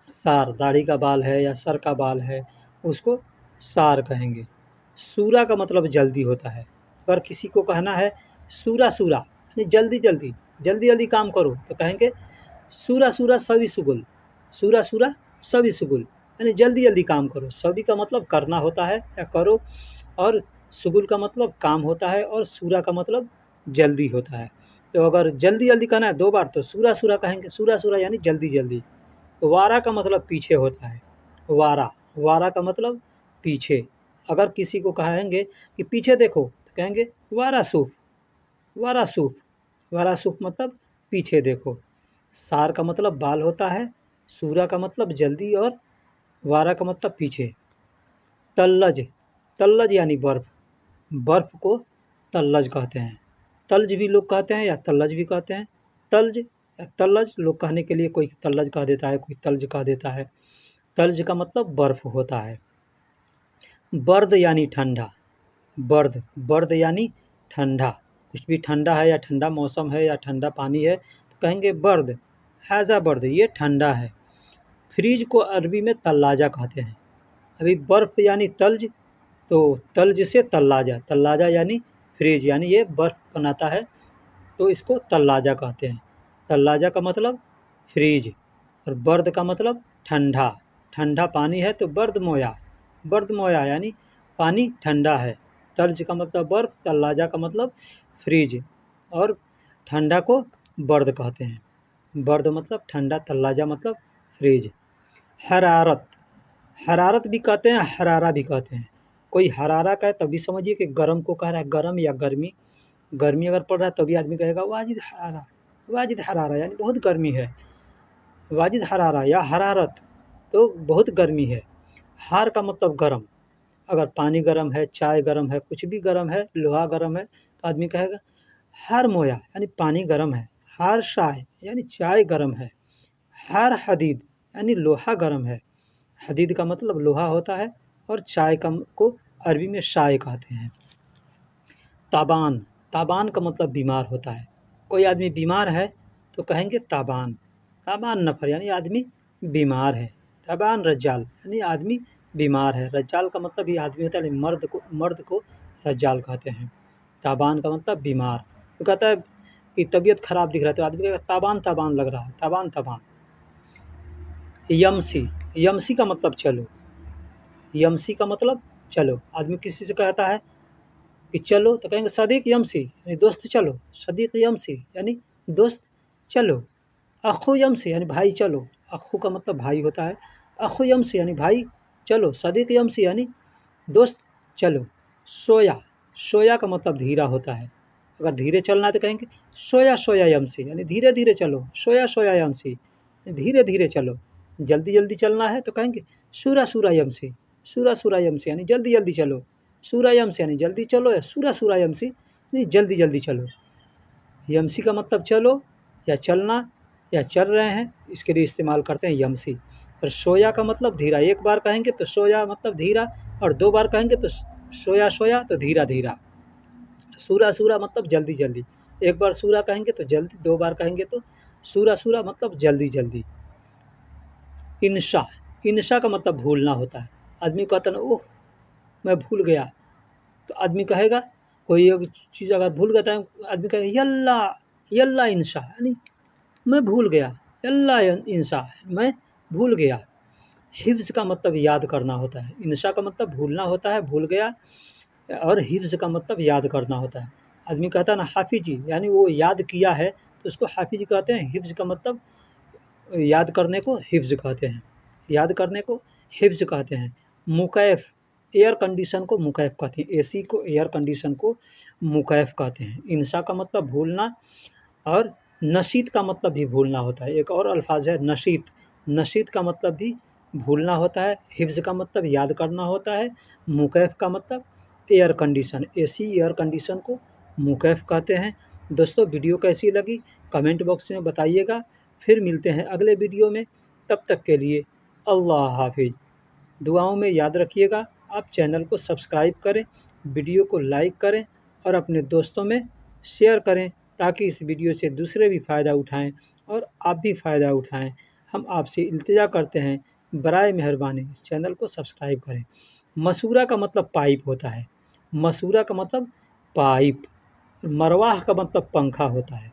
Speaker 1: सार, दाढ़ी का बाल है या सर का बाल है उसको सार कहेंगे। सूरा का मतलब जल्दी होता है, अगर किसी को कहना है सूरा सूरा यानी जल्दी जल्दी, जल्दी जल्दी काम करो तो कहेंगे सूरा सूरा सवी सुगुल, सूरा सूरा सवी सुगुल यानी जल्दी जल्दी काम करो। सवी का मतलब करना होता है या करो, और सुगुल का मतलब काम होता है, और सूरा का मतलब जल्दी होता है। तो अगर जल्दी जल्दी कहना है 2 बार तो सूरा सूरा कहेंगे, सूरा सूरा यानी जल्दी जल्दी। वारा का मतलब पीछे होता है, वारा, वारा का मतलब पीछे। अगर किसी को कहेंगे कि पीछे देखो तो कहेंगे वारा सूफ़, वारा सूफ़, वारा सूफ़ मतलब पीछे देखो। सार का मतलब बाल होता है, सूरा का मतलब जल्दी और वारा का मतलब पीछे। तल्लज, तल्लज यानी बर्फ़, बर्फ़ को तल्लज कहते हैं। तल्ज भी लोग कहते हैं या तल्लज भी कहते हैं। तल्ज या तल्लज लोग कहने के लिए कोई तल्लज कह देता है, कोई तल्ज कह देता है। तल्ज का मतलब बर्फ़ होता है। बर्द यानी ठंडा, बर्द, बर्द यानी ठंडा, कुछ भी ठंडा है या ठंडा मौसम है या ठंडा पानी है तो कहेंगे बर्द, हैज़ा बर्द, ये ठंडा है। फ्रीज को अरबी में तल्लाजा कहते हैं। अभी बर्फ़ यानी तल्ज, तो तल्ज से तल्लाजा, तल्लाजा यानी फ्रीज यानी ये बर्फ़ बनाता है तो इसको तल्लाजा कहते हैं। तल्लाजा का मतलब फ्रीज और बर्द का मतलब ठंडा, ठंडा पानी है तो बर्द मोया, बर्द मोया यानी पानी ठंडा है। तल्ज का मतलब बर्फ़, तल्लाजा का मतलब फ्रीज, और ठंडा को बर्द कहते हैं। बर्द मतलब ठंडा, तल्लाजा मतलब फ्रीज। हरारत, हरारत भी कहते हैं, हरारा भी कहते हैं। कोई हरारा कहे तभी समझिए कि गर्म को कह रहा है, गर्म या गर्मी। गर्मी अगर पड़ रहा है तभी आदमी कहेगा वाजिद हरारा, वाजिद हरारा यानी बहुत गर्मी है। वाजिद हरारा या हरारत तो बहुत गर्मी है। हार का मतलब गरम, अगर पानी गरम है, चाय गरम है, कुछ भी गरम है, लोहा गरम है तो आदमी कहेगा हार मोया यानी पानी गरम है। हार शाय यानी चाय गरम है। हार हदीद यानी लोहा गरम है। हदीद का मतलब लोहा होता है, और चाय को अरबी में शाय कहते हैं। ताबान, ताबान का मतलब बीमार होता है। कोई आदमी बीमार है तो कहेंगे ताबान, ताबान नफ़र यानी आदमी बीमार है। ताबान रज्जाल यानी आदमी बीमार है। रज्जाल का मतलब ये आदमी होता है, लेकिन मर्द को रज्जाल कहते हैं। ताबान का मतलब बीमार। तो कहता है कि तबीयत ख़राब दिख रहा है तो आदमी कहेगा ताबान ताबान लग रहा है, ताबान ताबान। यमसी, यमसी का मतलब चलो, यमसी का मतलब चलो। आदमी किसी से कहता है कि चलो तो कहेंगे सदीक यमसी यानी दोस्त चलो, सदीक यमसी यानी दोस्त चलो। अखू यमसी यानी भाई चलो, अखू का मतलब भाई होता है। अखू यमसी यानी भाई चलो, सदीक यमसी यानी दोस्त चलो। सोया, सोया का मतलब धीरा होता है। अगर धीरे चलना है तो कहेंगे सोया सोया यमसी यानी धीरे धीरे चलो। सोया सोया यमसी धीरे धीरे चलो। जल्दी जल्दी चलना है तो कहेंगे सूरा सूरा यमसी। सूरा सूरा यमसी यानी जल्दी जल्दी चलो। सूरा यमसी यानी जल्दी चलो, या सूरा सूरा यमसी यानी जल्दी जल्दी चलो। यमसी का मतलब चलो या चलना या चल रहे हैं, इसके लिए इस्तेमाल करते हैं यमसी। और सोया का मतलब धीरा। एक बार कहेंगे तो सोया मतलब धीरा, और 2 बार कहेंगे तो सोया सोया तो धीरा धीरा। सूरा सूरा मतलब जल्दी जल्दी। एक बार सूरा कहेंगे तो जल्दी, 2 बार कहेंगे तो सूरा सूरा मतलब जल्दी जल्दी। इंशा, इंशा का मतलब भूलना होता है। आदमी कहता है ना, ओह मैं भूल गया, तो आदमी कहेगा, कोई एक चीज़ अगर भूल गया तो आदमी कहेगा यल्ला यल्ला इंशा यानी मैं भूल गया। यल्ला इंशा मैं भूल गया। हिफ्ज़ का मतलब याद करना होता है। इंशा का मतलब भूलना होता है, भूल गया, और हिफ्ज़ का मतलब याद करना होता है। आदमी कहता है ना हाफ़िज़ी यानी वो याद किया है, तो उसको हाफ़िज़ कहते हैं। हिफ्ज़ का मतलब याद करने को हिफ्ज़ कहते हैं। याद करने को हिफ्ज़ कहते हैं। मुकैफ़, एयर कंडीशन को मुकैफ़ कहते हैं। एसी को, एयर कंडीशन को मुकैफ़ कहते हैं। इंशा का मतलब भूलना, और नशीत का मतलब भी भूलना होता है। एक और अल्फ़ाज़ है नशीत। नशीत का मतलब भी भूलना होता है। हिफ्ज़ का मतलब याद करना होता है। मुकैफ़ का मतलब air condition, AC air condition को मुकैफ़ कहते हैं। दोस्तों, वीडियो कैसी लगी कमेंट बॉक्स में बताइएगा। फिर मिलते हैं अगले वीडियो में। तब तक के लिए अल्लाह हाफ़िज़। दुआओं में याद रखिएगा। आप चैनल को सब्सक्राइब करें, वीडियो को लाइक करें और अपने दोस्तों में शेयर करें, ताकि इस वीडियो से दूसरे भी फ़ायदा उठाएं और आप भी फ़ायदा उठाएं। हम आपसे इल्तिजा करते हैं, बराए मेहरबानी इस चैनल को सब्सक्राइब करें। मसूरा का मतलब पाइप होता है। मसूरा का मतलब पाइप। मरवाह का मतलब पंखा होता है।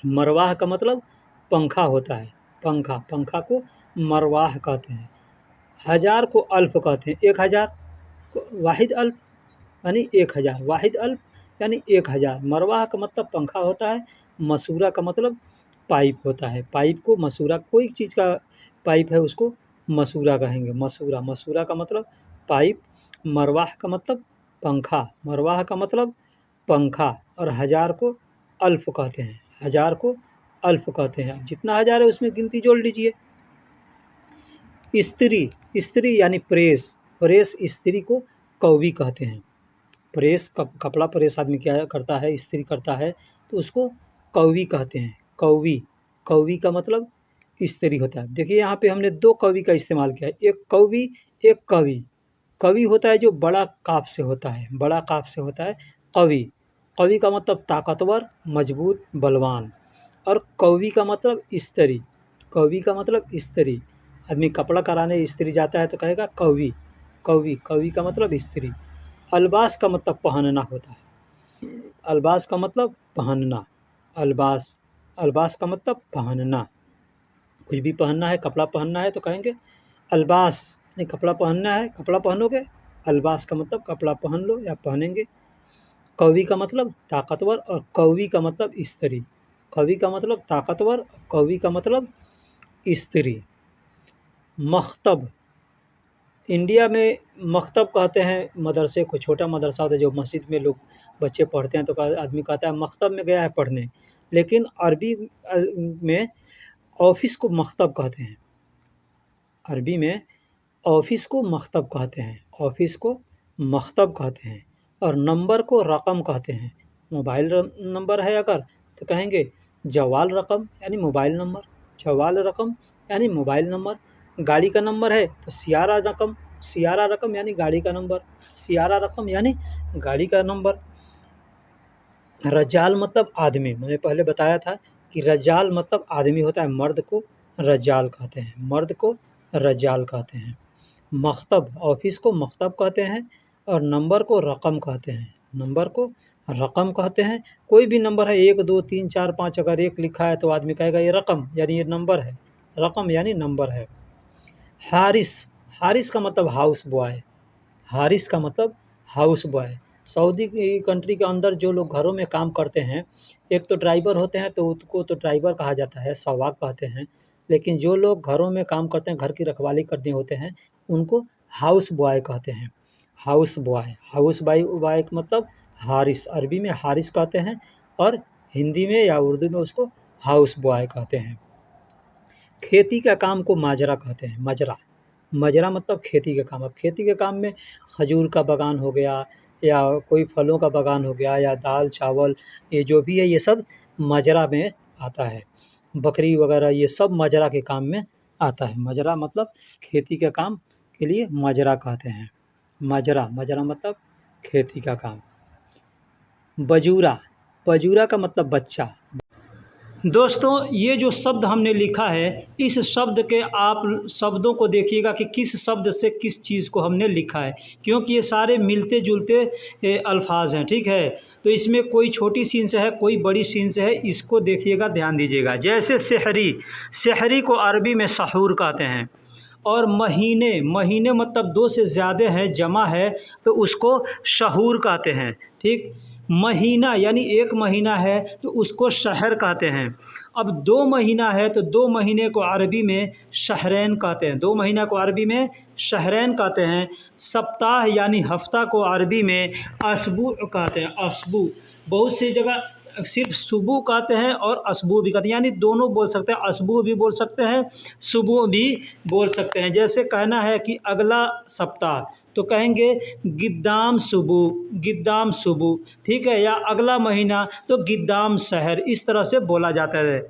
Speaker 1: मरवाह का मतलब पंखा होता है। पंखा, पंखा को मरवाह कहते हैं। हज़ार को अल्फ़ कहते हैं। 1000 को वाहिद अल्फ़ यानी 1000। वाहिद अल्फ़ यानी 1000। मरवाह का मतलब पंखा होता है। मसूरा का मतलब पाइप होता है। पाइप को मसूरा, कोई चीज़ का पाइप है उसको मसूरा कहेंगे। मसूरा, मसूरा का मतलब पाइप। मरवाह का मतलब पंखा। मरवाह का मतलब पंखा। और हज़ार को अल्फ़ कहते हैं। हज़ार को अल्फ़ कहते हैं। अब जितना हज़ार है उसमें गिनती जोड़ लीजिए। स्त्री, स्त्री यानी प्रेस। प्रेस, स्त्री को कौवी कहते हैं। प्रेस, कपड़ा प्रेस आदमी क्या करता है, इस्त्री करता है, तो उसको कौवी कहते हैं। कौवी, कौवी का मतलब इस्त्री होता है। देखिए यहाँ पे हमने 2 कौवी का इस्तेमाल किया है। एक कौवी, एक कवि। कवि होता है जो बड़ा काफ से होता है, बड़ा काफ से होता है कवि। कवि का मतलब ताकतवर, मजबूत, बलवान। और कौवी का मतलब स्त्री। कौवी का मतलब स्त्री। आदमी कपड़ा कराने इस्त्री जाता है तो कहेगा कौवी। कौवी, कौवी का मतलब स्त्री। अल्बास का मतलब पहनना होता है। अल्बास का मतलब पहनना। अल्बास, अल्बास का मतलब पहनना। कुछ भी पहनना है, कपड़ा पहनना है तो कहेंगे अल्बास, नहीं कपड़ा पहनना है, कपड़ा पहनोगे। अल्बास का मतलब कपड़ा पहन लो या पहनेंगे। कवि का मतलब ताकतवर, और कौवी का मतलब स्त्री। कवि का मतलब ताकतवर, कौवी का मतलब स्त्री। मख्तब, इंडिया में मख्तब कहते हैं मदरसे को। छोटा मदरसा होता है जो मस्जिद में लोग बच्चे पढ़ते हैं, तो आदमी कहता है मख्तब में गया है पढ़ने। लेकिन अरबी में ऑफ़िस को मख्तब कहते हैं। अरबी में ऑफ़िस को मख्तब कहते हैं। ऑफ़िस को मख्तब कहते हैं। और नंबर को रकम कहते हैं। मोबाइल नंबर है अगर, तो कहेंगे जवाल रकम यानी मोबाइल नंबर। जवाल रकम यानी मोबाइल नंबर। गाड़ी का नंबर है तो सियारा रकम। सियारा रकम यानी गाड़ी का नंबर। सियारा रकम यानी गाड़ी का नंबर। रजाल मतलब आदमी। मैंने पहले बताया था कि रजाल मतलब आदमी होता है। मर्द को रजाल कहते हैं। मर्द को रजाल कहते हैं। मख्तब, ऑफ़िस को मख्तब कहते हैं, और नंबर को रकम कहते हैं। नंबर को रकम कहते हैं। कोई भी नंबर है 1 2 3 4 5, अगर 1 लिखा है तो आदमी कहेगा ये रकम यानी ये नंबर है। रकम यानी नंबर है। हारिस, हारिस का मतलब हाउस बॉय। हारिस का मतलब हाउस बॉय। सऊदी की कंट्री के अंदर जो लोग घरों में काम करते हैं, एक तो ड्राइवर होते हैं तो उसको तो ड्राइवर कहा जाता है, सवाक कहते हैं। लेकिन जो लोग घरों में काम करते हैं, घर की रखवाली करते होते हैं, उनको हाउस बॉय कहते हैं। हाउस बॉय, हाउस बॉय का मतलब हारिस, अरबी में हारिस कहते हैं और हिंदी में या उर्दू में उसको हाउस बॉय कहते हैं। खेती का काम को माजरा कहते हैं, मजरा। मजरा मतलब खेती का काम। अब खेती के काम में खजूर का बागान हो गया या कोई फलों का बागान हो गया या दाल चावल, ये जो भी है ये सब मजरा में आता है। बकरी वगैरह ये सब मजरा के काम में आता है। मजरा मतलब खेती के काम के लिए मजरा कहते हैं। मजरा, मजरा मतलब खेती का काम। बजूरा, बजूरा का मतलब बच्चा। दोस्तों ये जो शब्द हमने लिखा है, इस शब्द के आप शब्दों को देखिएगा कि किस शब्द से किस चीज़ को हमने लिखा है, क्योंकि ये सारे मिलते जुलते अल्फाज हैं, ठीक है। तो इसमें कोई छोटी सीन से है, कोई बड़ी सीन से है, इसको देखिएगा, ध्यान दीजिएगा। जैसे सहरी, सहरी को अरबी में सहूर कहते हैं। और महीने, महीने मतलब दो से ज़्यादा है, जमा है, तो उसको शहूर कहते हैं, ठीक। महीना यानी एक महीना है तो उसको शहर कहते हैं। अब 2 महीना है तो 2 महीने को अरबी में शहरैन कहते हैं। 2 महीना को अरबी में शहरैन कहते हैं। सप्ताह यानी हफ्ता को अरबी में असबू कहते हैं। असबू, बहुत सी जगह सिर्फ सुबह कहते हैं और असबू भी कहते हैं, यानी दोनों बोल सकते हैं, असबू भी बोल सकते हैं, सुबह भी बोल सकते हैं। जैसे कहना है कि अगला सप्ताह तो कहेंगे गिद्दाम सुबह, गिद्दाम सुबह, ठीक है। या अगला महीना तो गिद्दाम शहर, इस तरह से बोला जाता है।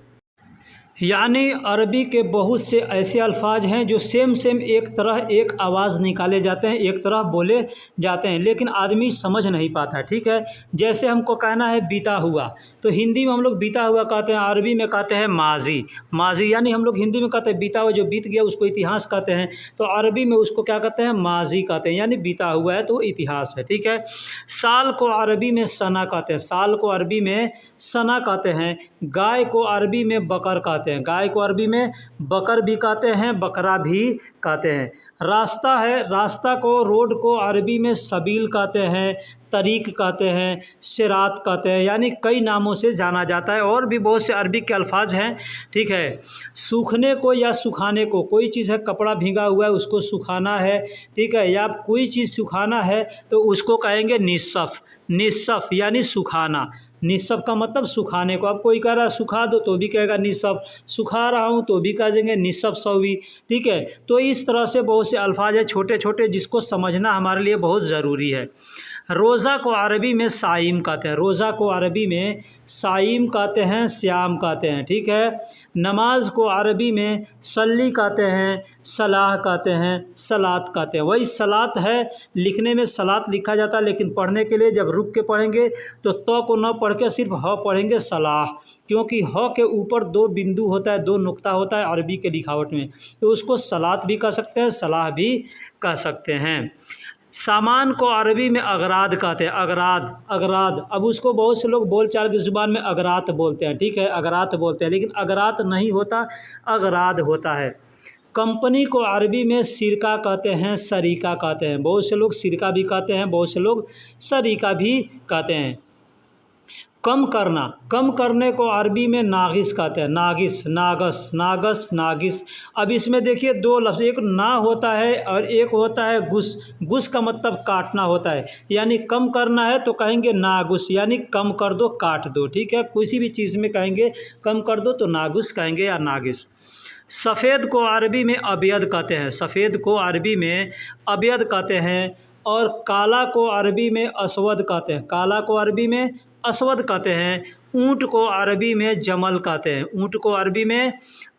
Speaker 1: यानी अरबी के बहुत से ऐसे अल्फाज हैं जो सेम एक तरह एक आवाज़ निकाले जाते हैं, एक तरह बोले जाते हैं, लेकिन आदमी समझ नहीं पाता है, ठीक है। जैसे हमको कहना है बीता हुआ, तो हिंदी में हम लोग बीता हुआ कहते हैं, अरबी में कहते हैं माजी। माजी यानी हम लोग हिंदी में कहते हैं बीता हुआ, जो बीत गया उसको इतिहास कहते हैं, तो अरबी में उसको क्या कहते हैं, माजी कहते हैं, यानी बीता हुआ है तो इतिहास है, ठीक है। साल को अरबी में सना कहते हैं, साल को अरबी में सना कहते हैं। गाय को अरबी में बकर कहते हैं, गाय को अरबी में बकर भी कहते हैं, बकरा भी कहते हैं। रास्ता है, रास्ता को, रोड को अरबी में सबील कहते हैं, तरीक कहते हैं, सिरात कहते हैं, यानी कई नामों से जाना जाता है। और भी बहुत से अरबी के अल्फाज हैं, ठीक है। सूखने को या सुखाने को, कोई चीज़ है कपड़ा भीगा हुआ है उसको सुखाना है, ठीक है, या कोई चीज़ सुखाना है तो उसको कहेंगे निस्सफ। निस्सफ यानी सुखाना, निस्सफ का मतलब सुखाने को। अब कोई कह रहा है सुखा दो तो भी कहेगा निस्सफ, सुखा रहा हूँ तो भी कह देंगे निस्सफ सवी, ठीक है। तो इस तरह से बहुत से अल्फाज है छोटे छोटे, जिसको समझना हमारे लिए बहुत ज़रूरी है। रोज़ा को अरबी में साइम कहते हैं, रोज़ा को अरबी में साइम कहते हैं, श्याम कहते हैं, ठीक है। नमाज को अरबी में सल्ली कहते हैं, सलाह कहते हैं, सलात कहते हैं। वही सलात है, लिखने में सलात लिखा जाता है, लेकिन पढ़ने के लिए जब रुक के पढ़ेंगे तो को न पढ़ के सिर्फ ह पढ़ेंगे सलाह, क्योंकि ह के ऊपर 2 बिंदु होता है, 2 नुक्ता होता है अरबी के लिखावट में, तो उसको सलात भी कह सकते हैं, सलाह भी कह सकते हैं। सामान को अरबी में अगराद कहते हैं, अगराद, अगराद। अब उसको बहुत से लोग बोलचाल की ज़ुबान में अगरात बोलते हैं, ठीक है, अगरात बोलते हैं, लेकिन अगरात नहीं होता, अगराद होता है। कंपनी को अरबी में सिरका कहते हैं, सरीका कहते हैं। बहुत से लोग सिरका भी कहते हैं, बहुत से लोग सरीका भी कहते हैं। कम करना, कम करने को अरबी में नागिस कहते हैं, नागिस, नागस, नागस, नागिस। अब इसमें देखिए 2 लफ्ज़, एक ना होता है और एक होता है गुस। गुस का मतलब काटना होता है, यानी कम करना है तो कहेंगे नागुस, यानी कम कर दो, काट दो, ठीक है। किसी भी चीज़ में कहेंगे कम कर दो तो नागुस कहेंगे या नागिस। सफ़ेद को अरबी में अबियद कहते हैं, सफ़ेद को अरबी में अबियद कहते हैं। और काला को अरबी में असवद कहते हैं, काला को अरबी में असवद कहते हैं। ऊँट को अरबी में जमल कहते हैं, ऊँट को अरबी में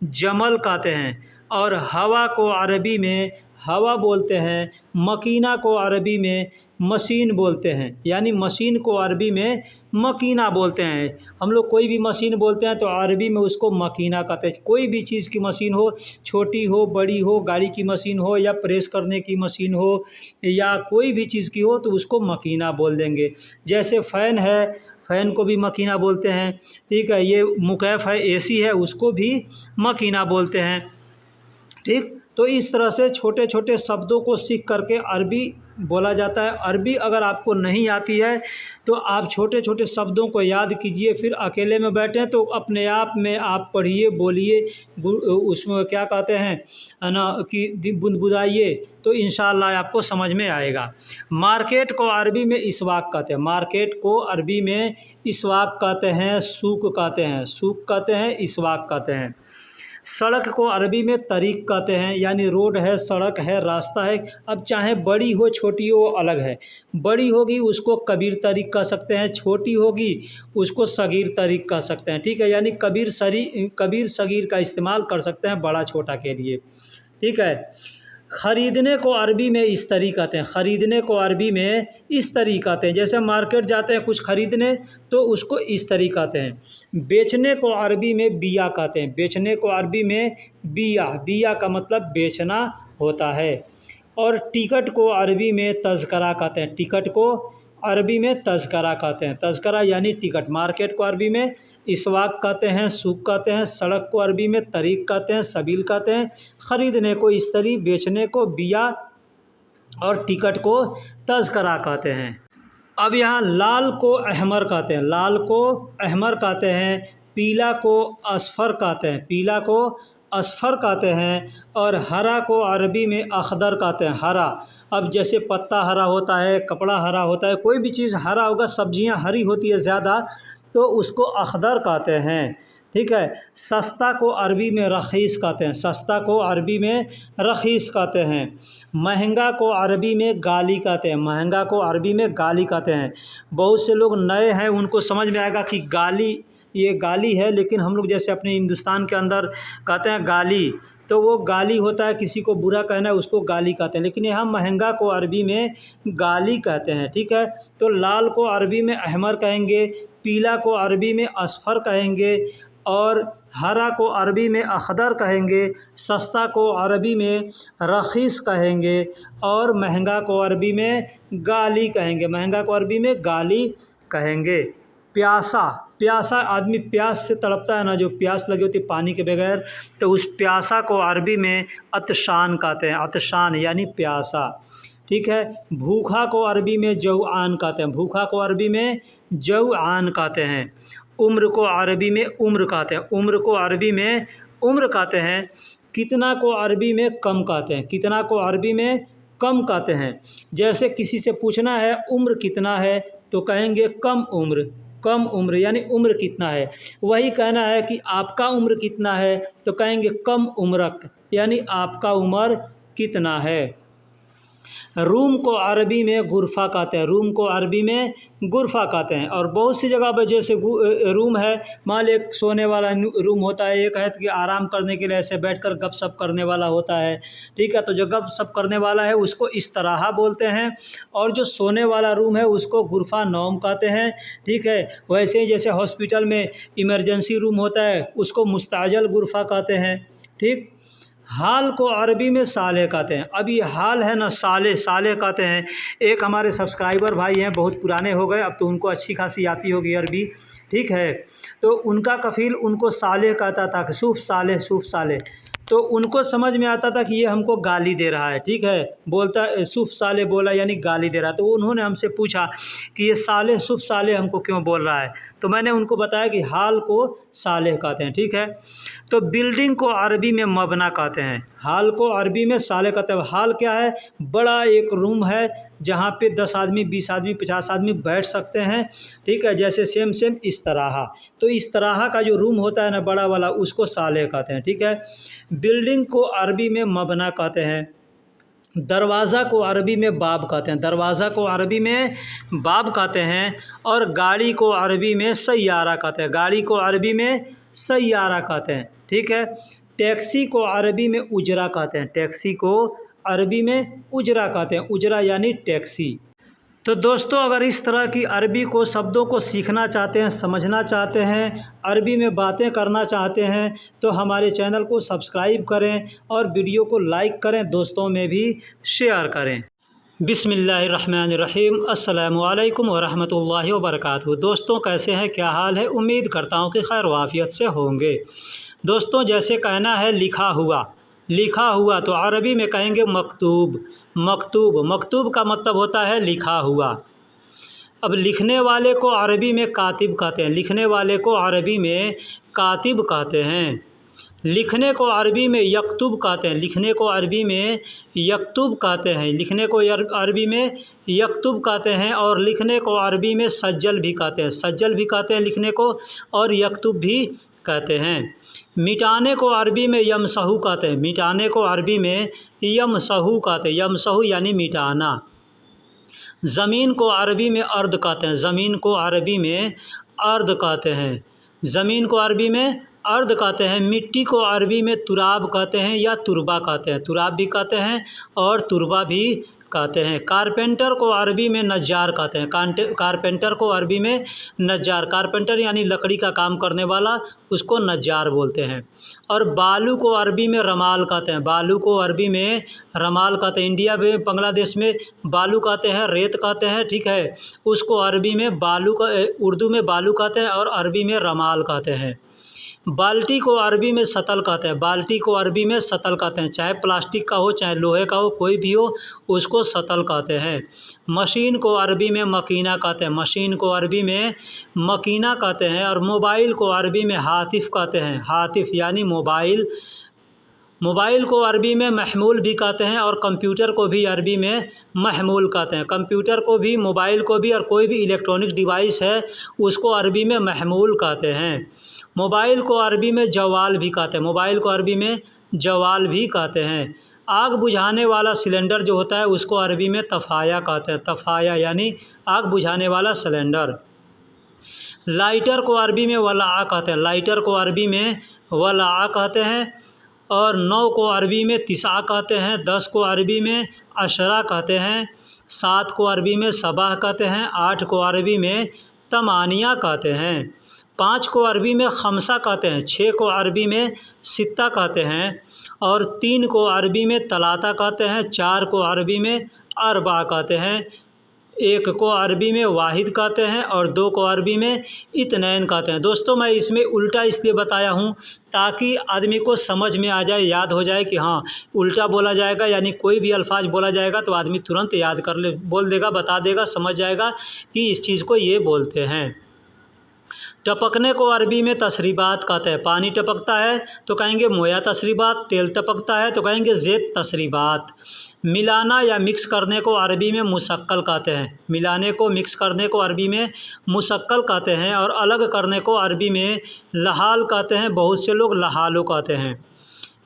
Speaker 1: जमल कहते हैं। और हवा को अरबी में हवा बोलते हैं। मकीना को अरबी में मशीन बोलते हैं, यानी मशीन को अरबी में मकीना बोलते हैं। हम लोग कोई भी मशीन बोलते हैं तो अरबी में उसको मकीना कहते हैं। कोई भी चीज़ की मशीन हो, छोटी हो बड़ी हो, गाड़ी की मशीन हो या प्रेस करने की मशीन हो या कोई भी चीज़ की हो तो उसको मकीना बोल देंगे। जैसे फ़ैन है, फ़ैन को भी मकीना बोलते हैं, ठीक है। ये मुकैफ़ है, एसी है, उसको भी मकीना बोलते हैं, ठीक। तो इस तरह से छोटे छोटे शब्दों को सीख करके अरबी बोला जाता है। अरबी अगर आपको नहीं आती है तो आप छोटे छोटे शब्दों को याद कीजिए, फिर अकेले में बैठें तो अपने आप में आप पढ़िए, बोलिए, उसमें क्या कहते हैं है ना कि बुदबुदाइए, तो इंशाअल्लाह आपको समझ में आएगा। मार्केट को अरबी में इसवाक कहते हैं। मार्केट को अरबी में इसवाक कहते हैं, सूक कहते हैं, सूक कहते हैं, इसवाक कहते हैं। सड़क को अरबी में तरीक़ कहते हैं, यानी रोड है, सड़क है, रास्ता है। अब चाहे बड़ी हो छोटी हो अलग है, बड़ी होगी उसको कबीर तरीक़ कह सकते हैं, छोटी होगी उसको सगीर तरीक़ कह सकते हैं। ठीक है, यानी कबीर सगीर का इस्तेमाल कर सकते हैं बड़ा छोटा के लिए। ठीक है। ख़रीदने को अरबी में इस तरीक़ कहते हैं। ख़रीदने को अरबी में इस तरीक़ कहते हैं। जैसे मार्केट जाते हैं कुछ ख़रीदने तो उसको इस तरीक़ कहते हैं। बेचने को अरबी में बिया कहते हैं। बेचने को अरबी में बिया, बिया का मतलब बेचना होता है। और टिकट को अरबी में तज़करा कहते हैं। टिकट को अरबी में तज़करा कहते हैं। तज़करा यानी टिकट। मार्केट को अरबी में इसवाक कहते हैं, सूक कहते हैं। सड़क को अरबी में तरीक़ कहते हैं, सबील कहते हैं। ख़रीदने को इस्तरी, बेचने को बिया और टिकट को तज़करा कहते हैं। अब यहाँ लाल को अहमर कहते हैं। लाल को अहमर कहते हैं। पीला को असफ़र कहते हैं। पीला को असफ़र कहते हैं। और हरा को अरबी में अखदर कहते हैं। हरा, अब जैसे पत्ता हरा होता है, कपड़ा हरा होता है, कोई भी चीज़ हरा होगा, सब्जियां हरी होती है ज़्यादा, तो उसको अखदर कहते हैं। ठीक है। सस्ता को अरबी में रखीस कहते हैं। सस्ता को अरबी में रखीस कहते हैं। महंगा को अरबी में गाली कहते हैं। महंगा को अरबी में गाली कहते हैं। बहुत से लोग नए हैं, उनको समझ में आएगा कि गाली, ये गाली है, लेकिन हम लोग जैसे अपने हिंदुस्तान के अंदर कहते हैं गाली, तो वो गाली होता है, किसी को बुरा कहना है उसको गाली कहते हैं, लेकिन यहाँ महंगा को अरबी में गाली कहते हैं। ठीक है। तो लाल को अरबी में अहमर कहेंगे, पीला को अरबी में असफ़र कहेंगे, और हरा को अरबी में अखदर कहेंगे, सस्ता को अरबी में रखीस कहेंगे, और महंगा को अरबी में गाली कहेंगे। महंगा को अरबी में गाली कहेंगे। प्यासा, प्यासा आदमी प्यास से तड़पता है ना, जो प्यास लगी होती है पानी के बगैर, तो उस प्यासा को अरबी में अतशान कहते हैं। अतशान यानी प्यासा। ठीक है। भूखा को अरबी में जौआन कहते हैं। भूखा को अरबी में जौआन कहते हैं। उम्र को अरबी में उम्र कहते हैं। उम्र को अरबी में उम्र कहते हैं। कितना को अरबी में कम कहते हैं। कितना को अरबी में कम कहते हैं। जैसे किसी से पूछना है उम्र कितना है, तो कहेंगे कम उम्र। कम उम्र यानी उम्र कितना है। वही कहना है कि आपका उम्र कितना है, तो कहेंगे कम उम्रक, यानी आपका उम्र कितना है। रूम को अरबी में गुरफ़ा कहते हैं। रूम को अरबी में गुरफ़ा कहते हैं। और बहुत सी जगह पर जैसे रूम है, मान एक सोने वाला रूम होता है, एक है कि आराम करने के लिए ऐसे बैठकर गपशप करने वाला होता है। ठीक है। तो जो गपशप करने वाला है उसको इस्तराहा बोलते हैं, और जो सोने वाला रूम है उसको गुरफ़ा नौम कहते हैं। ठीक है। वैसे ही जैसे हॉस्पिटल में इमरजेंसी रूम होता है उसको मुस्ताजल गुरफ़ा कहते हैं। ठीक। हाल को अरबी में साले कहते हैं। अब ये हाल है ना, साले, साले कहते हैं। एक हमारे सब्सक्राइबर भाई हैं, बहुत पुराने हो गए, अब तो उनको अच्छी खासी आती होगी अरबी। ठीक है। तो उनका कफ़ील उनको साले कहता था, कि सूफ़ साले, सूफ़ साले, तो उनको समझ में आता था कि ये हमको गाली दे रहा है। ठीक है। बोलता सूफ़ साले बोला यानी गाली दे रहा है। तो उन्होंने हमसे पूछा कि ये साले, सूफ़ साले हमको क्यों बोल रहा है, तो मैंने उनको बताया कि हाल को साले कहते हैं। ठीक है। तो बिल्डिंग को अरबी में मबना कहते हैं। हाल को अरबी में साले कहते हैं। हाल क्या है, बड़ा एक रूम है जहाँ पे 10 आदमी, 20 आदमी, 50 आदमी बैठ सकते हैं। ठीक है। जैसे सेम इस तरह, तो इस तरह का जो रूम होता है ना बड़ा वाला, उसको साले कहते हैं। ठीक है। बिल्डिंग को अरबी में मबना कहते हैं। दरवाज़ा को अरबी में बाब कहते हैं। दरवाज़ा को अरबी में बाब कहते हैं। और गाड़ी को अरबी में सैयारा कहते हैं। गाड़ी को अरबी में सैयारा कहते हैं। ठीक है। टैक्सी को अरबी में उजरा कहते हैं। टैक्सी को अरबी में उजरा कहते हैं। उजरा यानी टैक्सी। तो दोस्तों, अगर इस तरह की अरबी को शब्दों को सीखना चाहते हैं, समझना चाहते हैं, अरबी में बातें करना चाहते हैं, तो हमारे चैनल को सब्सक्राइब करें और वीडियो को लाइक करें, दोस्तों में भी शेयर करें। बिस्मिल्लाहिर्रहमानिर्रहीम। अस्सलामु अलैकुम वरहमतुल्लाहि वबरकातुहू। दोस्तों, कैसे हैं, क्या हाल है? उम्मीद करता हूँ कि खैर वाफियत से होंगे। दोस्तों, जैसे कहना है लिखा हुआ, लिखा हुआ तो अरबी में कहेंगे मकतूब। मकतूब, मकतूब का मतलब होता है लिखा हुआ। अब लिखने वाले को अरबी में कातिब कहते हैं। लिखने वाले को अरबी में कातिब कहते हैं। लिखने को अरबी में यक्तुब कहते हैं। लिखने को अरबी में यक्तुब कहते हैं। लिखने को अरबी में यक्तुब कहते हैं। और लिखने को अरबी में सज्जल भी कहते हैं। सज्जल भी कहते हैं लिखने को, और यक्तुब भी कहते हैं। मिटाने को अरबी में यमसहू कहते हैं। मिटाने को अरबी में यमसहू कहते हैं। यमसहू यानी मिटाना। ज़मीन को अरबी में अर्द कहते हैं। ज़मीन को अरबी में अर्द कहते हैं। ज़मीन को अरबी में अर्द कहते हैं। मिट्टी को अरबी में तुराब कहते हैं या तुरबा कहते हैं। तुराब भी कहते हैं और तुरबा भी कहते हैं। कारपेंटर को अरबी में नज्जार कहते हैं। कारपेंटर को अरबी में नज्जार, कारपेंटर यानी लकड़ी का काम करने वाला, उसको नज्जार बोलते हैं। और बालू को अरबी में रमाल कहते हैं। बालू को अरबी में रमाल कहते हैं। इंडिया में, बांग्लादेश में बालू कहते हैं, रेत कहते हैं, ठीक है। उसको अरबी में बालू का, उर्दू में बालू कहते हैं और अरबी में रमाल कहते हैं। बाल्टी को अरबी में सतल कहते हैं। बाल्टी को अरबी में सतल कहते हैं। चाहे प्लास्टिक का हो, चाहे लोहे का हो, कोई भी हो, उसको सतल कहते हैं। मशीन को अरबी में मकीना कहते हैं। मशीन को अरबी में मकीना कहते हैं। और मोबाइल को अरबी में हातिफ कहते हैं। हातिफ यानी मोबाइल। मोबाइल को अरबी में महमूल भी कहते हैं और कंप्यूटर को भी अरबी में महमूल कहते हैं। कंप्यूटर को भी, मोबाइल को भी, और कोई भी इलेक्ट्रॉनिक डिवाइस है उसको अरबी में महमूल कहते हैं। मोबाइल को अरबी में जवाल भी कहते हैं। मोबाइल को अरबी में जवाल भी कहते हैं। आग बुझाने वाला सिलेंडर जो होता है उसको अरबी में तफ़ाया कहते हैं। तफ़ाया यानी आग बुझाने वाला सिलेंडर। लाइटर को अरबी में वलाआ कहते हैं। लाइटर को अरबी में वलाआ कहते हैं। और 9 को अरबी में तिसा कहते हैं। 10 को अरबी में अशरा कहते हैं। 7 को अरबी में सबाह कहते हैं। 8 को अरबी में तमानिया कहते हैं। 5 को अरबी में खमसा कहते हैं। 6 को अरबी में सित्ता कहते हैं। और 3 को अरबी में तलाता कहते हैं। 4 को अरबी में अरबा कहते हैं। 1 को अरबी में वाहिद कहते हैं और 2 को अरबी में इत्नैन कहते हैं। दोस्तों, मैं इसमें उल्टा इसलिए बताया हूँ ताकि आदमी को समझ में आ जाए, याद हो जाए कि हाँ उल्टा बोला जाएगा, यानी कोई भी अल्फाज बोला जाएगा तो आदमी तुरंत याद कर ले, बोल देगा, बता देगा, समझ जाएगा कि इस चीज़ को ये बोलते हैं। टपकने को अरबी में तसरीबात कहते हैं। पानी टपकता है तो कहेंगे मोया तसरीबात। तेल टपकता है तो कहेंगे ज़ेत तसरीबात। मिलाना या मिक्स करने को अरबी में मुशक्कल कहते हैं। मिलाने को, मिक्स करने को अरबी में मुशक्कल कहते हैं। और अलग करने को अरबी में लहाल कहते हैं। बहुत से लोग लहालो कहते हैं।